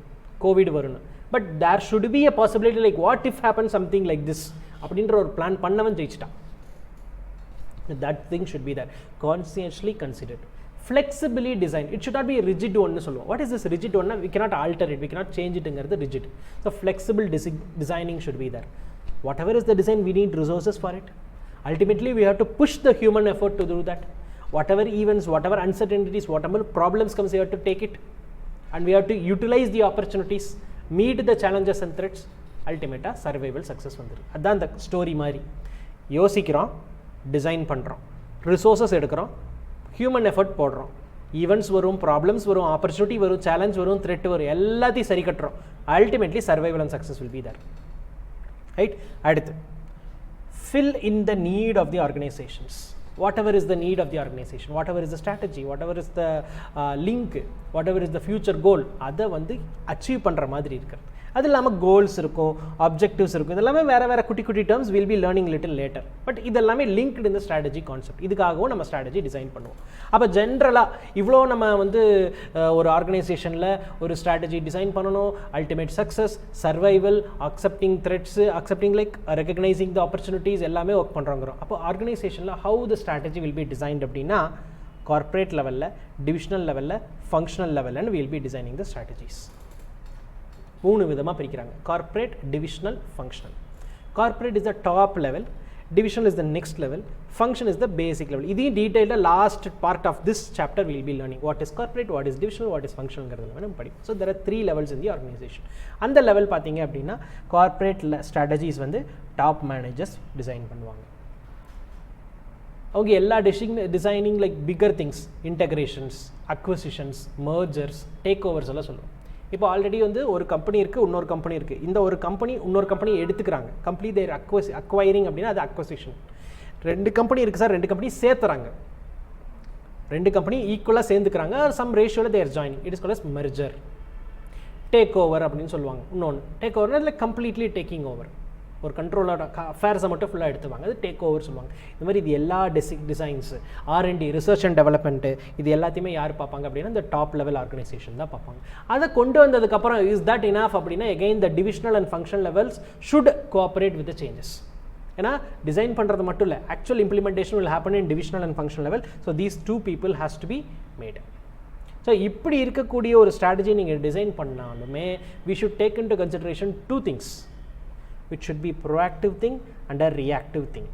covid வரும், but there should be a possibility like what if happens something like this அப்படின்ற ஒரு பிளான் பண்ணவன் ஜெயிச்சிட்டான். That thing should be there, consciously considered, flexibly designed. It should not be rigid one னு சொல்லுவோம். What is this rigid one? We cannot alter it, we cannot change it ங்கிறது rigid. So flexible designing should be there. Whatever is the design, we need resources for it. Ultimately we have to push the human effort to do that. Whatever events, whatever uncertainties, whatever problems comes, we have to take it and we have to utilize the opportunities, meet the challenges and threats. Ultimately survival success வந்துரும். அதான் அந்த ஸ்டோரி மாதிரி. யோசிக்கிறோம், டிசைன் பண்ணுறோம், ரிசோர்ஸஸ் எடுக்கிறோம், ஹியூமன் எஃபர்ட் போடுறோம், ஈவெண்ட்ஸ் வரும், ப்ராப்ளம்ஸ் வரும், ஆப்பர்ச்சுனிட்டி வரும், சேலஞ்ச் வரும், த்ரெட் வரும், எல்லாத்தையும் சரி கட்டுறோம். Ultimately survival and success will be there. Right. அடுத்து fill in the need of the organizations. Whatever is the need of the organization, whatever is the strategy, whatever is the link, whatever is the future goal, அதை வந்து அச்சீவ் பண்ணுற மாதிரி இருக்கிறது. அது இல்லாமல் கோல்ஸ் இருக்கும், ஆப்ஜெக்டிவ்ஸ் இருக்கும், இதெல்லாமே வேறு வேறு குட்டி குட்டி terms will be learning little later. But இதெல்லாமே லிங்க்டு இந்த ஸ்ட்ராட்டஜி கான்செப்ட். இதுக்காகவும் நம்ம ஸ்ட்ராட்டஜி டிசைன் பண்ணுவோம். அப்போ ஜென்ரலாக இவ்வளோ நம்ம வந்து ஒரு ஆர்கனைசேஷனில் ஒரு ஸ்ட்ராட்டஜி டிசைன் பண்ணணும், ultimate success, survival, accepting threats, accepting like recognising the opportunities எல்லாமே ஒர்க் பண்ணுறோங்கிறோம். அப்போ ஆர்கனைசேஷனில் how the strategy will be designed அப்படின்னா கார்ப்பரேட் லெவலில், டிவிஷனல் லெவலில், ஃபங்க்ஷனல் லெவலில் will be designing the strategies. 3 விதமாக பிரிக்கிறாங்க: corporate, divisional, functional. Corporate is the top level, divisional is the next level, function is the basic level. இதையும் டீட்டெயிலாக last part of this chapter will be learning what is corporate, what is divisional, what is ஃபங்க்ஷனுங்கிறது நம்ம படிப்போம். So there are 3 levels in the organization. அந்த லெவல் பார்த்தீங்க அப்படின்னா கார்ப்பரேட் ஸ்ட்ராட்டஜிஸ் வந்து டாப் மேனேஜர்ஸ் டிசைன் பண்ணுவாங்க. அவங்க எல்லா designing like bigger things, integrations, acquisitions, mergers, takeovers எல்லாம் சொல்லுவோம். இப்போ ஆல்ரெடி வந்து ஒரு கம்பெனி இருக்குது, இன்னொரு கம்பெனி இருக்குது. இந்த ஒரு கம்பெனி இன்னொரு கம்பெனி எடுத்துக்கிறாங்க, கம்ப்ளீட் தேர் அக்வைரிங் அப்படின்னா அது அக்வசிஷன். 2 கம்பெனி இருக்குது சார், 2 கம்பெனி சேர்த்துறாங்க, 2 கம்பெனி ஈக்குவலாக சேர்ந்துக்கிறாங்க, சம் ரேஷியோவில் they're joining, it is called as merger. Takeover அப்படின்னு சொல்லுவாங்க. இன்னொன்று டேக் ஓவர்னா இல்லை கம்ப்ளீட்லி டேக்கிங் ஓவர், ஒரு கண்ட்ரோலோட அஃபேர்ஸை மட்டும் ஃபுல்லாக எடுத்துவாங்க, அது டேக் ஓவர் சொல்லுவாங்க. இந்த மாதிரி இது எல்லா designs, R&D, research and development, இது எல்லாத்தையுமே யார் பார்ப்பாங்க அப்படின்னா இந்த டாப் லெவல் ஆர்கனைசேஷன் தான் பார்ப்பாங்க. அதை கொண்டு வந்ததுக்கப்புறம் இஸ் தட் இனஃப் அப்படின்னா again the divisional and functional levels should cooperate with the changes. ஏன்னா டிசைன் பண்ணுறது மட்டும் இல்லை, actual implementation will happen in divisional and functional level. So these 2 people has to be made. So இப்படி இருக்கக்கூடிய ஒரு ஸ்ட்ராட்டஜி நீங்கள் டிசைன் பண்ணாலுமே we should take into consideration 2 things, which should be proactive thing and a reactive thing.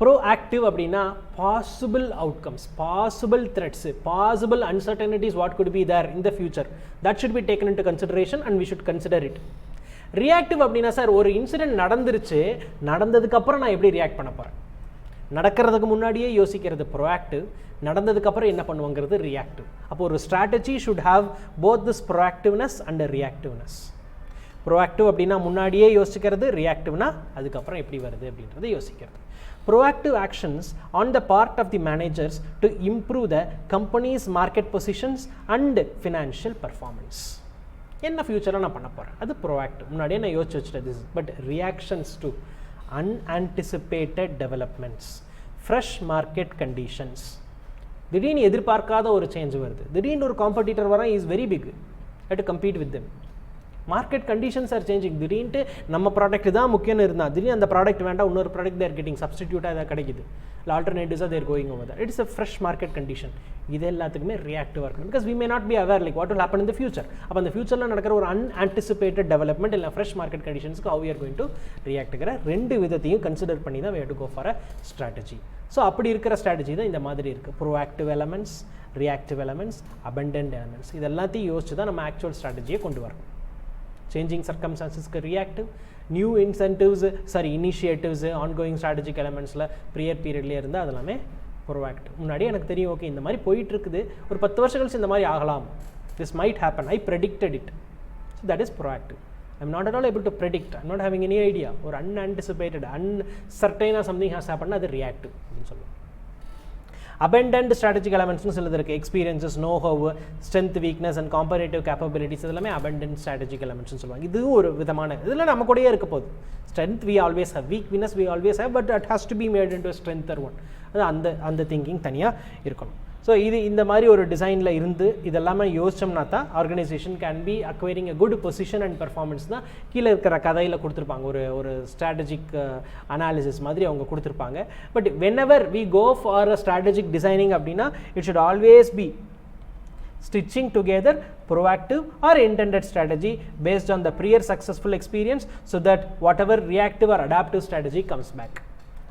Proactive அப்படின்னா possible outcomes, possible threats, possible uncertainties, what could be there in the future, that should be taken into consideration and we should consider it. Reactive அப்படின்னா சார் ஒரு இன்சிடென்ட் நடந்துருச்சு, நடந்ததுக்கப்புறம் நான் எப்படி ரியாக்ட் பண்ண போகிறேன், நடக்கிறதுக்கு முன்னாடியே யோசிக்கிறது ப்ரோஆக்டிவ், நடந்ததுக்கப்புறம் என்ன பண்ணுவாங்கிறது ரியாக்டிவ். அப்போ ஒரு strategy should have both this proactiveness and reactiveness. Proactive அப்படின்னா முன்னாடியே யோசிக்கிறது, ரியாக்டிவ்னா அதுக்கப்புறம் எப்படி வருது அப்படின்றத யோசிக்கிறது. Proactive actions on the part of the managers to improve the company's market positions and financial performance. என்ன ஃபியூச்சரில் நான் பண்ண போகிறேன், அது ப்ரோஆக்டிவ், முன்னாடியே நான் யோசிச்சு வச்சுட்டது. But reactions to unanticipated developments, fresh market conditions. திடீர்னு எதிர்பார்க்காத ஒரு சேஞ்ச் வருது, திடீர்னு ஒரு காம்படிட்டர் வரான், is very big, have to compete with them. Market conditions are changing. திடீர்னு நம்ம ப்ராடக்ட் தான் முக்கியம்னு இருந்தால் திடீர்னு அந்த ப்ராடக்ட் வேண்டாம், இன்னொரு ப்ராடக்ட் தேர் கெட்டிங் சப்ஸ்டிடியூட்டாக எதாவது கிடைக்குது, இல்லை ஆல்டர்னேட்டிவ்ஸாக they're going over that. It's a fresh market condition. இது எல்லாத்துக்குமே ரியாக்டிவாக இருக்கணும். Because we may not be aware like what will happen in the future. அப்போ அந்த ஃபியூச்சரில் நடக்கிற ஒரு அன்ஆன்டிசிபேட்டட் டெவலப்மெண்ட் இல்லை ஃப்ரெஷ் மார்க்கெட் கண்டிஷன்ஸ்க்கு how we are going to ரியாக்ட்ங்கிற 2 விதத்தையும் கன்சிடர் பண்ணி தான் we have to go for a strategy. So அப்படி இருக்கிற ஸ்ட்ராட்டஜி தான் இந்த மாதிரி இருக்குது. Proactive elements, reactive elements, abundant elements, இது எல்லாத்தையும் யோசிச்சு தான் நம்ம ஆக்சுவல் ஸ்ட்ராட்டஜியை கொண்டு வரணும். சேஞ்சிங் சர்க்கம்ஸ்டான்சஸ்க்கு reactive, new incentives initiatives, ongoing strategic எலமெண்ட்ஸில் ப்ரியர் பீரியட்லேயே இருந்தால் அதெல்லாமே ப்ரோஆக்டிவ். முன்னாடி எனக்கு தெரியும் ஓகே இந்த மாதிரி போயிட்டு இருக்குது, ஒரு 10 வருஷம் கழிச்சு இந்த மாதிரி ஆகலாம், this might happen, I predicted it, so that is proactive. I'm not at all able to predict, I'm not having any idea, or unanticipated, uncertain something has happened, அது reactive அப்படின்னு சொல்லுவோம். abundant strategic elements னு சிலது இருக்குது, experiences, know-how, strength, weakness and comparative capabilities, இதெல்லாமே abundant strategic elements னு சொல்லுவாங்க. இது ஒரு விதமான இதெல்லாம் நம்ம கூடயே இருக்க போகுது. strength we always have, weakness we always have, but it has to be made into a strength or one. அது அந்த திங்கிங் தனியாக இருக்கணும். ஸோ இது இந்த மாதிரி ஒரு டிசைனில் இருந்து இதெல்லாமே யோசிச்சோம்னா தான் organisation can be acquiring a good position and performance தான் கீழே இருக்கிற கதையில் கொடுத்துருப்பாங்க. ஒரு ஸ்ட்ராட்டஜிக் அனாலிசிஸ் மாதிரி அவங்க கொடுத்துருப்பாங்க. But whenever we go for a strategic designing அப்படின்னா it should always be stitching together proactive or intended strategy based on the prior successful experience, so that whatever reactive or adaptive strategy comes back.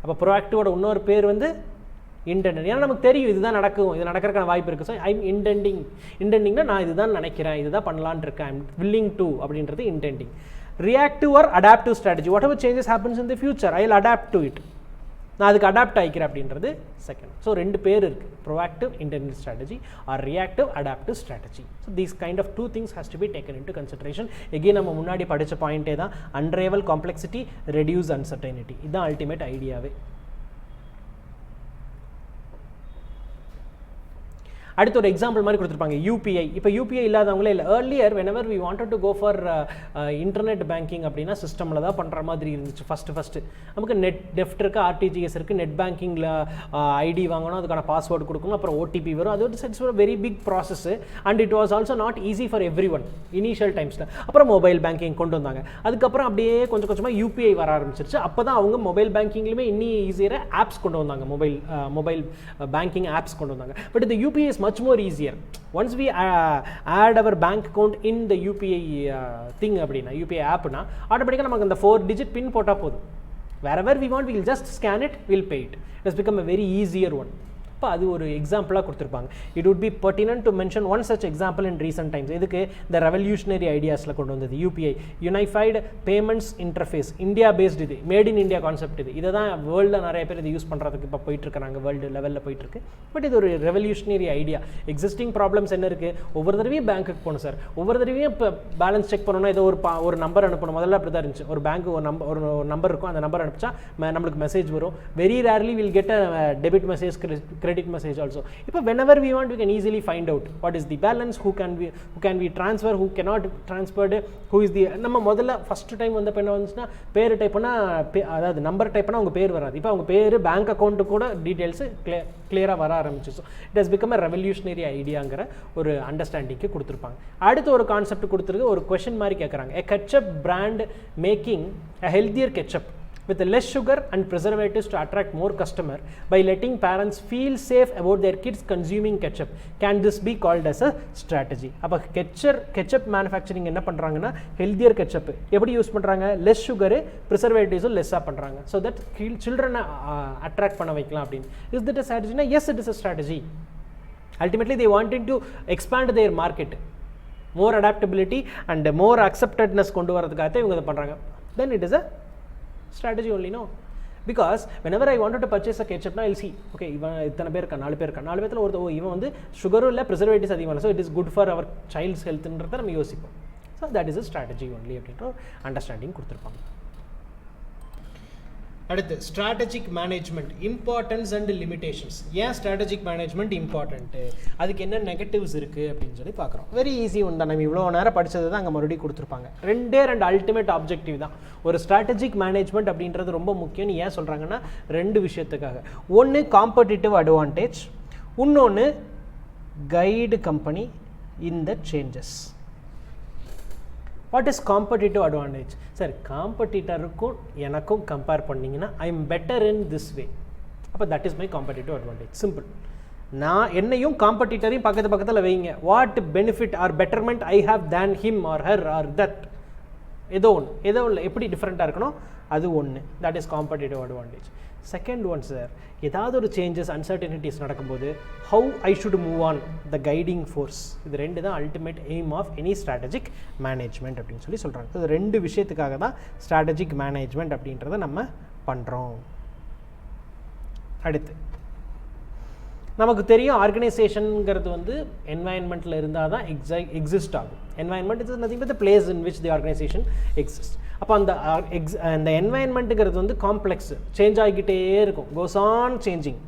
அப்போ ப்ரோஆக்டிவோட இன்னொரு பேர் வந்து இன்டெண்டட். ஏன்னா நமக்கு தெரியும் இதுதான் நடக்கும், இது நடக்கிறதுக்கான வாய்ப்பு இருக்குது. ஸோ ஐம் இன்டெண்டிங்னா நான் இதுதான் நினைக்கிறேன், இதுதான் பண்ணலான்னு இருக்கேன், ஐம் வில்லிங் டு அப்படின்றது intending. Reactive or adaptive strategy, whatever changes happens in the future I will adapt to it, நான் அதுக்கு அடாப்ட் ஆகிக்கிறேன் அப்படின்றது செகண்ட். ஸோ 2 பேர் இருக்குது, proactive intended strategy or reactive adaptive strategy. So these kind of 2 things has to be taken into consideration. Again நம்ம முன்னாடி படித்த பாயிண்டே தான், அன்ரைவல் காம்ப்ளெக்சிட்டி, ரெடியூஸ் அன்சர்டைனிட்டி, இதுதான் அல்டிமேட் ஐடியாவே. அடுத்து ஒரு எக்ஸாம்பிள் மாதிரி கொடுத்துருப்பாங்க, யூபிஐ. இப்போ யூபிஐ இல்லாதவங்களே இல்லை. Earlier whenever we wanted to go for internet banking அப்படின்னா சிஸ்டமில் தான் பண்ணுற மாதிரி இருந்துச்சு. ஃபஸ்ட்டு நமக்கு நெஃப்ட் இருக்குது, ஆர்டிஜிஎஸ் இருக்குது, நெட் பேங்கிங்கில் ஐடி வாங்கணும், அதுக்கான பாஸ்வேர்டு கொடுக்கணும், அப்புறம் ஓடிபி வரும். அது ஒரு it's very big process and it was also not easy for every one initial டைம்ஸில். அப்புறம் மொபைல் பேங்கிங் கொண்டு வந்தாங்க. அதுக்கப்புறம் அப்படியே கொஞ்சம் கொஞ்சமாக யூபிஐ வர ஆரம்பிச்சிருச்சு. அப்போ தான் அவங்க மொபைல் பேங்கிங்லேயுமே இன்னும் ஈஸியாக ஆப்ஸ் கொண்டு வந்தாங்க, மொபைல் பேங்கிங் ஆப்ஸ் கொண்டு வந்தாங்க. பட் இந்த UPI is much more easier. Once we add our bank account in the UPI thing அப்படின்னா, UPI ஆப்னா ஆட்டோமேட்டிக்காக நமக்கு அந்த 4-digit பின் போட்டால் போதும். wherever we want we will just scan it, we will pay it. It has become a very easier one. இப்போ அது ஒரு எக்ஸாம்பிளாக கொடுத்துருப்பாங்க. It would be pertinent to mention one such example in recent times. இதுக்கு இந்த ரெவல்யூஷனரி ஐடியாஸில் கொண்டு வந்தது UPI, unified payments interface, India based, இது மேட் இன் இந்தியா கான்செப்ட். இதை தான் வேர்ல்டில் நிறைய பேர் இது யூஸ் பண்ணுறதுக்கு இப்போ போயிட்டுருக்காங்க, வேர்ல்டு லெவலில் போயிட்டுருக்கு. பட் இது ஒரு ரெவல்யூஷனரி ஐடியா. எக்ஸிஸ்டிங் ப்ராப்ளம்ஸ் என்ன இருக்குது, ஒவ்வொரு தடவையும் பேங்க்குக்கு போகணும் சார், ஒவ்வொரு தடவையும் இப்போ பேலன்ஸ் செக் பண்ணணும்னா ஏதோ ஒரு நம்பர் அனுப்பணும். முதல்ல அப்படி தான் இருந்துச்சு, ஒரு பேங்க்கு ஒரு நம்பர் இருக்கும், அந்த நம்பர் அனுப்பிச்சா நம்மளுக்கு மெசேஜ் வரும். Very rarely will get a debit message, credit message also. இப்போ whenever we want we can easily find out what is the balance, who can we transfer, who cannot transferred, who is the நம்ம முதல்ல ஃபர்ஸ்ட் டைம் வந்து என்ன வந்துச்சுன்னா பேர் டைப் பண்ணால், அதாவது நம்பர் டைப் பண்ணால் அவங்க பேர் வராது. இப்போ அவங்க பேர் பேங்க் அக்கௌண்ட்டு கூட டீட்டெயில்ஸு கிளியராக வர ஆரம்பிச்சு. So it has become a revolutionary ஐடியாங்கிற ஒரு அண்டர்ஸ்டாண்டிங்க்கு கொடுத்துருப்பாங்க. அடுத்து ஒரு கான்செப்ட் கொடுத்துருக்கு, ஒரு கொஷின் மாதிரி கேட்குறாங்க. a ketchup brand making a healthier ketchup with less sugar and preservatives to attract more customer by letting parents feel safe about their kids consuming ketchup. Can this be called as a strategy? அப்போ ketchup manufacturing என்ன பண்ணுறாங்கன்னா healthier ketchup எப்படி யூஸ் பண்ணுறாங்க, லெஸ் சுகரு ப்ரிசர்வேட்டிவ்ஸும் லெஸ்ஸாக பண்ணுறாங்க. ஸோ தட் சில்ட்ரனை அட்ராக்ட் பண்ண வைக்கலாம் அப்படின்னு. Is that a strategy? Yes, it is a strategy. Ultimately they wanted to expand their market, more adaptability and more acceptedness கொண்டு வரதுக்காக இவங்க இதை பண்ணுறாங்க. Then it is a strategy only, no? Because whenever I wanted to purchase a ketchup, na I'll see, okay, இவன் இத்தனை பேர் இருக்கா, 4 பேர் இருக்கா, 4 பேர்த்தில் ஒரு இவன் வந்து சுகரும் இல்லை, ப்ரிசர்வேட்டிவ்ஸ் அதிகமாக இல்லை, so it is good for our child's ஹெல்த்ன்றதை நம்ம யோசிப்போம். So that is a strategy only அப்படின்ற அண்டர்ஸ்டாண்டிங் கொடுத்துருப்பாங்க. அடுத்து strategic management, importance and limitations. ஏன் ஸ்ட்ராட்டஜிக் மேனேஜ்மெண்ட் இம்பார்ட்டன்ட்டு, அதுக்கு என்ன நெகட்டிவ்ஸ் இருக்குது அப்படின்னு சொல்லி பார்க்குறோம். வெரி ஈஸி ஒன் தான், நம்ம இவ்வளோ நேரம் படித்தது தான் அங்கே மறுபடியும் கொடுத்துருப்பாங்க. 2 அல்டிமேட் ஆப்ஜெக்டிவ் தான். ஒரு ஸ்ட்ராட்டஜிக் மேனேஜ்மெண்ட் அப்படின்றது ரொம்ப முக்கியம்னு ஏன் சொல்கிறாங்கன்னா 2 விஷயத்துக்காக. ஒன்று காம்படிட்டிவ் அட்வான்டேஜ், இன்னொன்று guide company in the changes. What is competitive advantage? Sir காம்படிட்டருக்கும் எனக்கும் கம்பேர் பண்ணிங்கன்னா I am better in this way, அப்போ that is my competitive advantage. Simple. நான் என்னையும் காம்படிட்டரையும் பக்கத்தில் வைங்க, what benefit or betterment I have than him or her or that, ஏதோ ஒன்று எப்படி டிஃப்ரெண்ட்டாக இருக்கணும், அது ஒன்று. That is competitive advantage. Second one sir, ஏதாவது ஒரு சேஞ்சஸ் அன்சர்டனிட்டிஸ் நடக்கும்போது how I should move on, the guiding force. இது 2 தான் ultimate aim of any strategic management அப்படின்னு சொல்லி சொல்கிறாங்க. இது 2 விஷயத்துக்காக தான் ஸ்ட்ராட்டஜிக் மேனேஜ்மெண்ட் அப்படின்றத நம்ம பண்ணுறோம். அடுத்து நமக்கு தெரியும் ஆர்கனைசேஷனுங்கிறது வந்து என்வாயன்மெண்ட்டில் இருந்தால் தான் எக்ஸிஸ்ட் ஆகும். Environment is nothing but the place in which the organisation exist. அப்போ அந்த என்வாயன்மெண்ட்டுங்கிறது வந்து காம்ப்ளெக்ஸ், சேஞ்ச் ஆகிக்கிட்டே இருக்கும், கோஸ் ஆன் சேஞ்சிங்,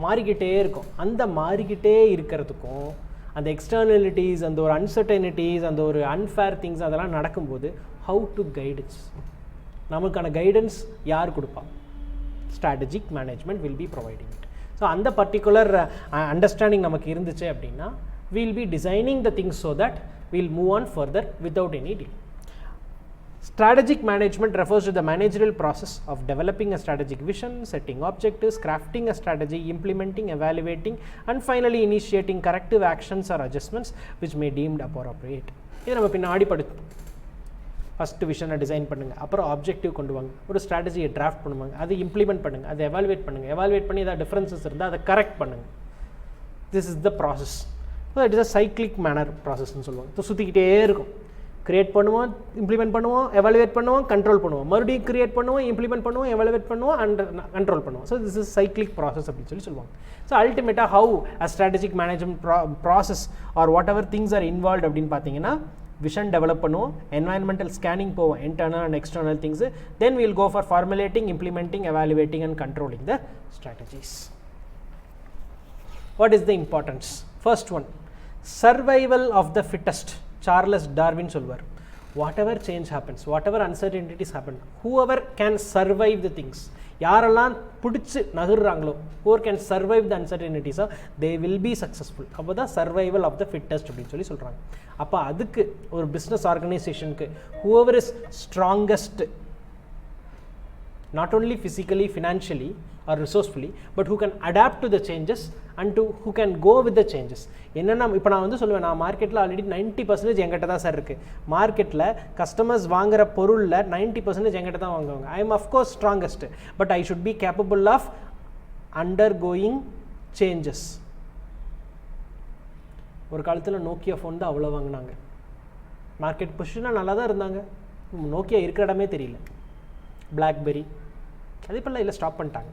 மாறிக்கிட்டே இருக்கும். அந்த மாறிக்கிட்டே இருக்கிறதுக்கும் அந்த எக்ஸ்டர்னலிட்டிஸ், அந்த ஒரு அன்சர்டனிட்டிஸ், அந்த ஒரு அன்ஃபேர் திங்ஸ் அதெல்லாம் நடக்கும்போது ஹவு டு கைட் இட்ஸ், நமக்கான கைடன்ஸ் யார் கொடுப்பா? Strategic management will be providing it. So அந்த பர்டிகுலர் அண்டர்ஸ்டாண்டிங் நமக்கு இருந்துச்சு அப்படின்னா we'll be designing the things so that we'll move on further without any delay. Strategic management refers to the managerial process of developing a strategic vision, setting objectives, crafting a strategy, implementing, evaluating, and finally initiating corrective actions or adjustments which may deemed appropriate. இது நம்ம பின்னாடி படிப்போம். ஃபஸ்ட்டு விஷனை டிசைன் பண்ணுங்கள், அப்புறம் ஆப்ஜெக்டிவ் கொண்டு வாங்க, ஒரு ஸ்ட்ராட்டஜியை டிராஃப்ட் பண்ணுவாங்க, அதை இம்ப்ளிமெண்ட் பண்ணுங்கள், அதை எவாலுவேட் பண்ணுங்கள், எவாலுவேட் பண்ணி ஏதாவது டிஃப்ரென்சஸ் இருந்தால் அதை கரெக்ட் பண்ணுங்கள். This is the process. So it is a cyclic manner ப்ராசஸ்ன்னு சொல்லுவாங்க. ஸோ சுற்றிக்கிட்டே இருக்கும். கிரியேட் பண்ணுவோம், இம்ப்ளிமெண்ட் பண்ணுவோம், எவாலுவேட் பண்ணுவோம், கண்ட்ரோல் பண்ணுவோம், மறுபடியும் கிரியேட் பண்ணுவோம், இம்ப்ளிமெண்ட் பண்ணுவோம், எவாலுவேட் பண்ணுவோம், அண்ட் கண்ட்ரோல் பண்ணுவோம். So this is cyclic process அப்படின்னு சொல்லுவாங்க. ஸோ அல்டிமேட்டாக how a strategic management process or whatever things are involve அப்படின்னு பார்த்தீங்கன்னா விஷன் டெவலப் பண்ணுவோம், என்வாயன்மெண்டல் ஸ்கேனிங் போவோம், internal and external things, then will go for formulating, implementing, evaluating and controlling the strategies. What is the importance? First one, survival of the fittest. Charles Darwin சொல்வார், whatever change happens, whatever uncertainties happen, whoever can survive the things, யாரெல்லாம் பிடிச்சி நகர்றாங்களோ, whoever can survive the uncertainties, they will be successful. அப்போ தான் survival of the fittest அப்படின்னு சொல்கிறாங்க. அப்போ அதுக்கு ஒரு business ஆர்கனைசேஷனுக்கு whoever is strongest, not only physically, financially or resourcefully, but who can adapt to the changes and to who can go with the changes. என்னென்னா இப்போ நான் வந்து சொல்லுவேன், நான் மார்க்கெட்டில் ஆல்ரெடி 90% எங்கிட்ட தான் சார் இருக்குது. மார்க்கெட்டில் கஸ்டமர்ஸ் வாங்குகிற பொருளில் 90% எங்கிட்ட தான் வாங்குவாங்க. I am of course strongest, but I should be capable of undergoing changes. ஒரு காலத்தில் நோக்கியா ஃபோன் தான் அவ்வளோ வாங்கினாங்க. மார்க்கெட் பொசிஷனாக நல்லா தான் இருந்தாங்க, நோக்கியா இருக்கிற இடமே தெரியல. பிளாக்பெரி அதே போல் இல்லை, ஸ்டாப் பண்ணிட்டாங்க.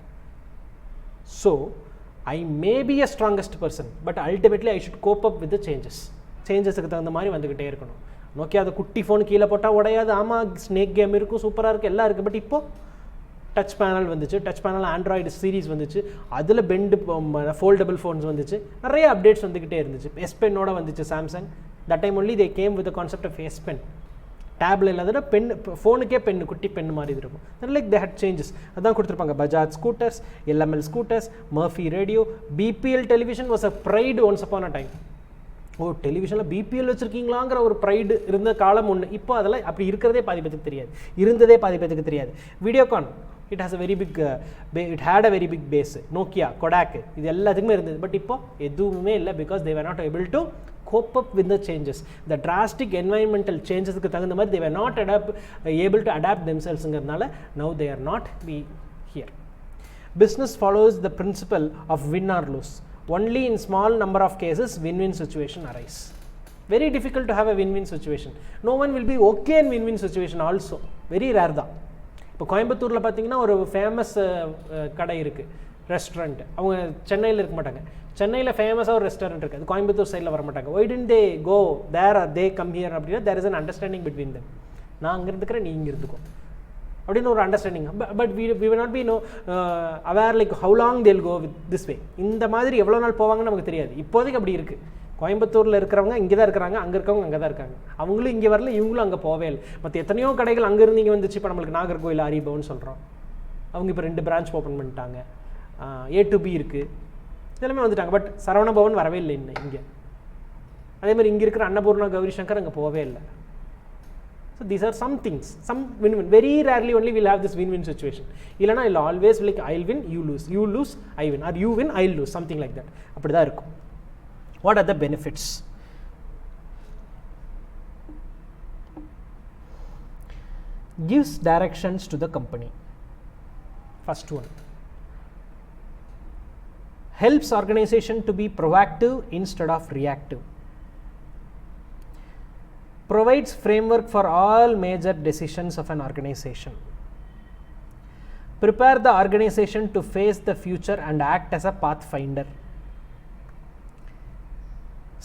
So I may be a strongest person, but ultimately I should cope up with changes. சேஞ்சஸுக்கு தகுந்த மாதிரி வந்துக்கிட்டே இருக்கணும். நோக்கியா அது குட்டி ஃபோன் கீழே போட்டால் உடையாது. ஆமாம், ஸ்னேக் கேம் இருக்கும், சூப்பராக இருக்குது, எல்லாம் இருக்குது. பட் இப்போது டச் பேனல் வந்துச்சு, டச் பேனல் ஆண்ட்ராய்டு சீரீஸ் வந்துச்சு, அதில் பெண்டு ஃபோல்டபுள் ஃபோன்ஸ் வந்துச்சு, நிறைய அப்டேட்ஸ் வந்துக்கிட்டே இருந்துச்சு. எஸ் பென்னோட வந்துச்சு Samsung. That time only they came with the concept of S pen. டேப்ல இல்லாத பென், ஃபோனுக்கே பென்னு, குட்டி பென் மாதிரி இருக்கும். Like they had changes. அதான் கொடுத்துருப்பாங்க. Bajaj scooters, LML scooters, Murphy radio, BPL television was a pride once upon a time. ஓ, டெலிவிஷனில் பிபிஎல் வச்சுருக்கீங்களாங்கிற ஒரு ப்ரைடு இருந்த காலம் ஒன்று. இப்போ அதெல்லாம் அப்படி இருக்கிறதே பாதி பேத்துக்கு தெரியாது, இருந்ததே பாதி பேத்துக்கு தெரியாது. Videocon, it has a very big, it had a very big base. Nokia, Kodak, இது எல்லாத்துக்குமே இருந்தது. பட் இப்போ எதுவுமே இல்லை, because they were not able to cope up with the changes, the drastic environmental changes க்கு தகுந்த மாதிரி they were not able to adapt themselves ங்கறனால now they are not be here. Business follows the principle of win or lose. Only in small number of cases win-win situation arise. Very difficult to have a win-win situation. No one will be okay in win-win situation also. Very rare தான். இப்போ கோயம்புத்தூரில் பார்த்தீங்கன்னா ஒரு ஃபேமஸ் கடை இருக்குது, ரெஸ்டாரண்ட். அவங்க சென்னையில் இருக்க மாட்டாங்க. சென்னையில் ஃபேமஸாக ஒரு ரெஸ்டாரண்ட் இருக்குது, அது கோயம்புத்தூர் சைடில் வர மாட்டாங்க. Why didn't they go there or they come here அப்படின்னா there is an understanding between them. நான் அங்கே இருந்துக்கிறேன், நீ இங்கே இருந்துக்கோ அப்படின்னு ஒரு understanding. But we will not be aware like how long they'll go with this way. இந்த மாதிரி எவ்வளோ நாள் போவாங்கன்னு நமக்கு தெரியாது. இப்போதைக்கு அப்படி இருக்குது. கோயம்புத்தூரில் இருக்கிறவங்க இங்கே தான் இருக்கிறாங்க, அங்கே இருக்கவங்க அங்கே தான் இருக்காங்க. அவங்களும் இங்கே வரல, இவங்களும் அங்கே போவே இல்லை. மற்ற எத்தனையோ கடைகள் அங்கேருந்து இங்கே வந்துச்சு. இப்போ நம்மளுக்கு நாகர்கோவில் ஆரிபவன் சொல்கிறோம், அவங்க இப்போ 2 பிரான்ச் ஓப்பன் பண்ணிட்டாங்க. A2B இருக்குது, இதெல்லாமே வந்துட்டாங்க. பட் சரவணபவன் வரவே இல்லை இன்னும் இங்கே. அதே மாதிரி இங்கே இருக்கிற அன்னபூர்ணா கௌரி சங்கர் அங்கே போகவே இல்லை. So these are some things, some win-win. Very rarely only will have this win-win situation. இல்லைனா இல்லை always like I'll win you lose, you lose I win, or you win I'll lose, something like that. அப்படி தான் இருக்கும். What are the benefits? gives directions to the company. First one, helps organization to be proactive instead of reactive. Provides framework for all major decisions of an organization. Prepare the organization to face the future and act as a pathfinder.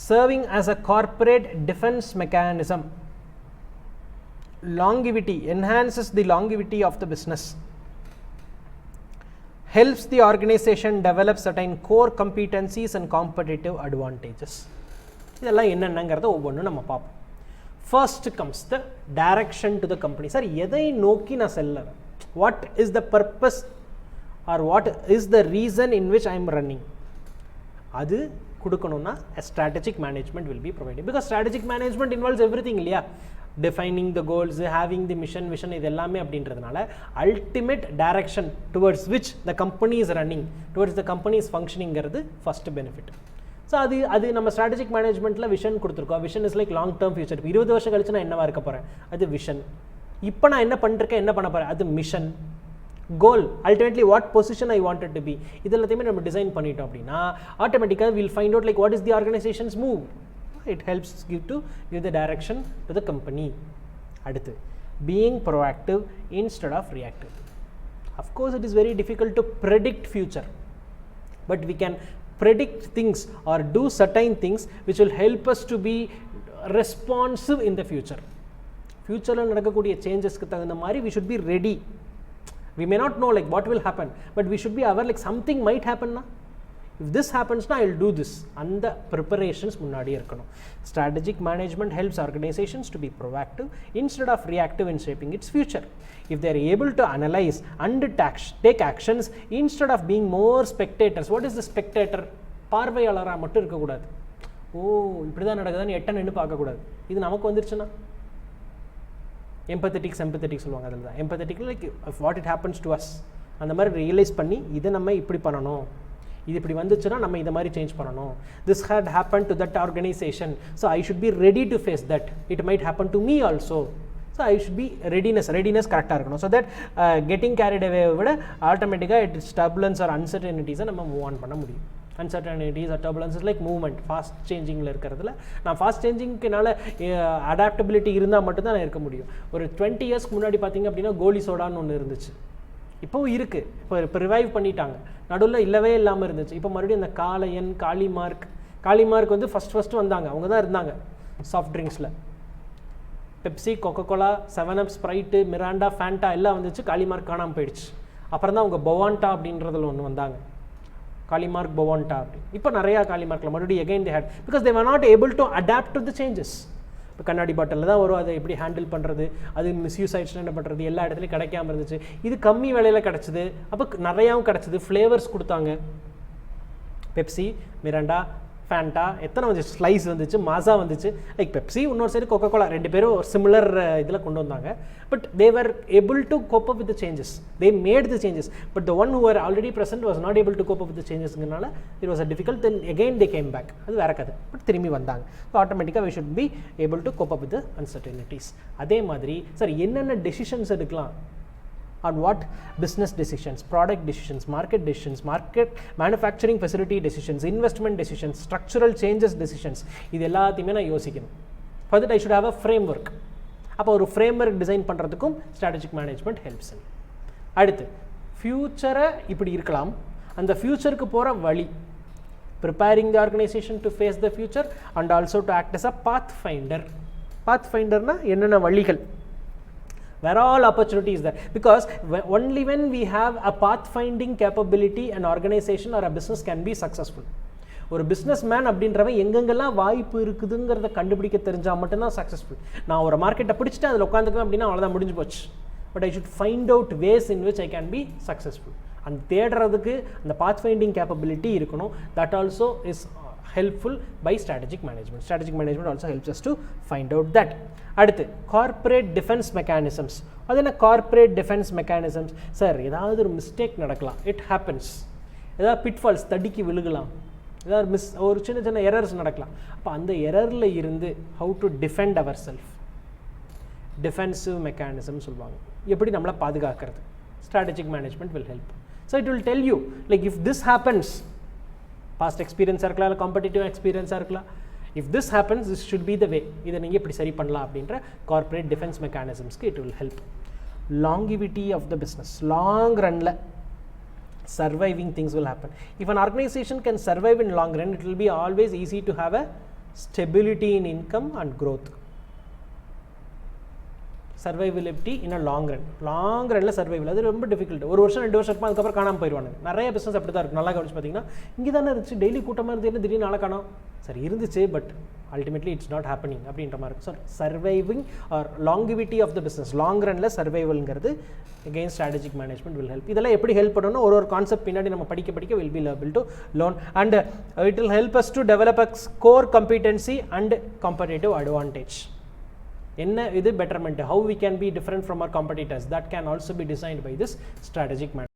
serving as a corporate defense mechanism. Longevity, enhances the longevity of the business, helps the organization develop certain core competencies and competitive advantages. இதெல்லாம் என்னென்னங்கிறத ஒவ்வொன்றும் நம்ம பார்ப்போம். First comes the direction to the company. Sir எதை நோக்கி நான் செல்லுறேன், what is the purpose or what is the reason in which I am running, அது கொடுக்கணும்னா a strategic management will be provided, because strategic management involves everything இல்லையா, defining the goals, having the mission, vision, இது எல்லாமே அப்படின்றதுனால ultimate direction towards which the company is running, towards the company is functioningங்கிறது first benefit. So அது நம்ம ஸ்ட்ராட்டஜிக் மேனேஜ்மெண்ட்டில் விஷன் கொடுத்துருக்கோம். Vision is like long term future. இப்போ 20 வருஷம் கழிச்சு நான் என்னவா இருக்க போகிறேன், அது விஷன். இப்போ நான் என்ன பண்ணிருக்கேன், என்ன பண்ண போகிறேன், அது mission. Goal, ultimately what position I wanted to be, இது எல்லாத்தையுமே நம்ம டிசைன் பண்ணிட்டோம் அப்படின்னா ஆட்டோமேட்டிக்காக will find out like what is the organisations move. It helps give the direction to the company. அடுத்து being proactive instead of reactive. Of course it is very difficult to predict future, but we can predict things or do certain things which will help us to be responsive in the future. Future நடக்கக்கூடிய சேஞ்சஸ்க்கு தகுந்த மாதிரி we should be ready. We may not know like what will happen, but we should be aware like something might happen na. If this happens na, I will do this. And the preparations முன்னாடி இருக்கணும். Strategic management helps organizations to be proactive instead of reactive in shaping its future. If they are able to analyze and take actions instead of being more spectators. What is the spectator? பார்வையாளரா மட்டும் இருக்கக்கூடாது. ஓ இப்படி தான் நடக்குதுன்னு எட்ட நின்று பார்க்கக்கூடாது. இது நமக்கு வந்துருச்சுன்னா எம்பத்தட்டிக் சிம்பத்தட்டிக் சொல்லுவாங்க. அதில் தான் empathetic like what it happens to us, அந்த மாதிரி ரியலைஸ் பண்ணி இதை நம்ம இப்படி பண்ணணும், இது இப்படி வந்துச்சுன்னா நம்ம இதை மாதிரி சேஞ்ச் பண்ணணும். This had happen to that organisation, so I should be ready to face that. It might happen to me also. So I should be readiness கரெக்டாக இருக்கணும். So that getting carried away விட ஆட்டோமேட்டிக்காக இட்ஸ் டர்புலன்ஸ் ஆர் அன்சர்டனிட்டிஸை நம்ம மூவ் ஆன் பண்ண முடியும். Uncertainties or turbulence like movement, fast சேஞ்சிங்கில் இருக்கிறதுல நான் ஃபாஸ்ட் சேஞ்சிங்க்குனால அடாப்டபிலிட்டி இருந்தால் மட்டும்தான் நான் இருக்க முடியும். ஒரு 20 இயர்ஸ்க்கு முன்னாடி பார்த்தீங்க அப்படின்னா கோலி சோடான்னு ஒன்று இருந்துச்சு, இப்போவும் இருக்குது. இப்போ ரிவைவ் பண்ணிட்டாங்க, நடுவில் இல்லவே இல்லாமல் இருந்துச்சு. இப்போ மறுபடியும் அந்த காளையன், காளிமார்க் வந்து ஃபஸ்ட்டு வந்தாங்க, அவங்க தான் இருந்தாங்க சாஃப்ட் ட்ரிங்க்ஸில். Pepsi, Coca Cola, 7up, Sprite, Mirinda, Fanta எல்லாம் வந்துச்சு, காளிமார்க் காணாமல் போயிடுச்சு. அப்புறம் தான் அவங்க பொவான்டா அப்படின்றதில் ஒன்று வந்தாங்க, காளிமார்க் பொவான்டா அப்படி. இப்போ நிறையா காளிமார்க்கில் மறுபடியும் again they had, because they were not able to adapt to the changes. இப்போ கண்ணாடி பாட்டிலில் தான் வரும், அதை எப்படி ஹேண்டில் பண்ணுறது, அது மிஸ்யூஸ் ஆகிடுச்சுன்னா என்ன பண்ணுறது, எல்லா இடத்துலையும் கிடைக்காம இருந்துச்சு. இது கம்மி விலையில் கிடச்சிது, அப்போ நிறையாவும் கிடச்சிது, ஃப்ளேவர்ஸ் கொடுத்தாங்க. பெப்சி, மிராண்டா, ஃபேண்டா, எத்தனை வந்துச்சு, ஸ்லைஸ் வந்துச்சு, மாசா வந்துச்சு. லைக் பெப்சி, இன்னொரு சைடு கொக்கோகோலா, ரெண்டு பேரும் ஒரு சிமிலர் இதில் கொண்டு வந்தாங்க. But they were able to cope up with the changes, they made the changes. But the one who are already present was not able to cope up with the சேஞ்சஸ்ங்கிறனால it was a difficult. Then again they came back, அது வேற கதை. பட் திரும்பி வந்தாங்க. ஸோ ஆட்டோமேட்டிக்காக we should be able to cope up with the uncertainties. அதே மாதிரி சார் என்னென்ன டெசிஷன்ஸ் எடுக்கலாம், on what business decisions, product decisions, market decisions, manufacturing facility decisions, investment decisions, structural changes decisions, இது எல்லாத்தையுமே நான் யோசிக்கணும். For that I should have a framework. அப்போ ஒரு framework டிசைன் பண்ணுறதுக்கும் strategic management helps. அடுத்து ஃபியூச்சரை இப்படி இருக்கலாம், அந்த ஃபியூச்சருக்கு போகிற வழி, preparing the organization to face the future and also to act as a pathfinder. Pathfinderனா என்னென்ன வழிகள், where all opportunities there, because only when we have a pathfinding capability an organization or a business can be successful. ஒரு பிஸ்னஸ் மேன் அப்படின்றவன் எங்கெங்கெல்லாம் வாய்ப்பு இருக்குதுங்கிறத கண்டுபிடிக்க தெரிஞ்சால் மட்டும்தான் சக்ஸஸ்ஃபுல். நான் ஒரு மார்க்கெட்டை பிடிச்சிட்டு அதில் உட்காந்துக்குவேன் அப்படின்னா அவ்வளோதான், முடிஞ்சு போச்சு. But I should find out ways in which I can be successful. அந்த தேடுறதுக்கு அந்த பாத் ஃபைண்டிங் கேப்பபிலிட்டி இருக்கணும். That also is helpful by strategic management. Strategic management also helps us to find out that. அடுத்து corporate defense mechanisms. அது என்ன corporate defense mechanisms? சார் ஏதாவது ஒரு மிஸ்டேக் நடக்கலாம், it happens. ஏதாவது pitfalls, தடிக்கி விழுகலாம், ஏதாவது ஒரு சின்ன சின்ன எரர்ஸ் நடக்கலாம். அப்போ அந்த எரரில் இருந்து how to defend ourselves, defensive mechanism சொல்லுவாங்க. எப்படி நம்மளை பாதுகாக்கிறது, strategic management will help. So it will tell you like if this happens, past experience இருக்கலாம், இல்லை காம்படிட்டிவ் எக்ஸ்பீரியன்ஸாக இருக்கலாம், if this happens this should be the way, இதை நீங்கள் இப்படி சரி பண்ணலாம் அப்படின்ற கார்பரேட் டிஃபென்ஸ் மெக்கானிசம்ஸ்க்கு it will help. Longevity of the business, long ரனில் surviving things will happen. If an organization can survive in long run, it will be always easy to have a stability in income and growth. Survivability in a long run survival அது ரொம்ப டிஃபிகல்ட். ஒரு வருஷம் 2 வருஷம் இருப்பான், அதுக்கப்புறம் காணாமல் போயிடுவாங்க. நிறைய பிஸ்னஸ் அப்படி தான் இருக்கும். நல்லா கவனிச்சு பார்த்தீங்கன்னா இங்கே தானே இருந்துச்சு, டெய்லி கூட்டமாக இருந்து திடீர்னு நாளை காணோம். சரி இருந்துச்சு, but ultimately it's not happening அப்படின்ற மாதிரி இருக்கும். So surviving or longevity of the business, long ரனில் சர்வைவல்ங்கிறது again strategic management will help. இதெல்லாம் எப்படி ஹெல்ப் பண்ணணும், ஒரு கான்செப்ட் பின்னாடி நம்ம படிக்க will be able to learn, and it will help us to develop a core competency and competitive advantage. என்ன இது betterment, how we can be different from our competitors, that can also be designed by this strategic management.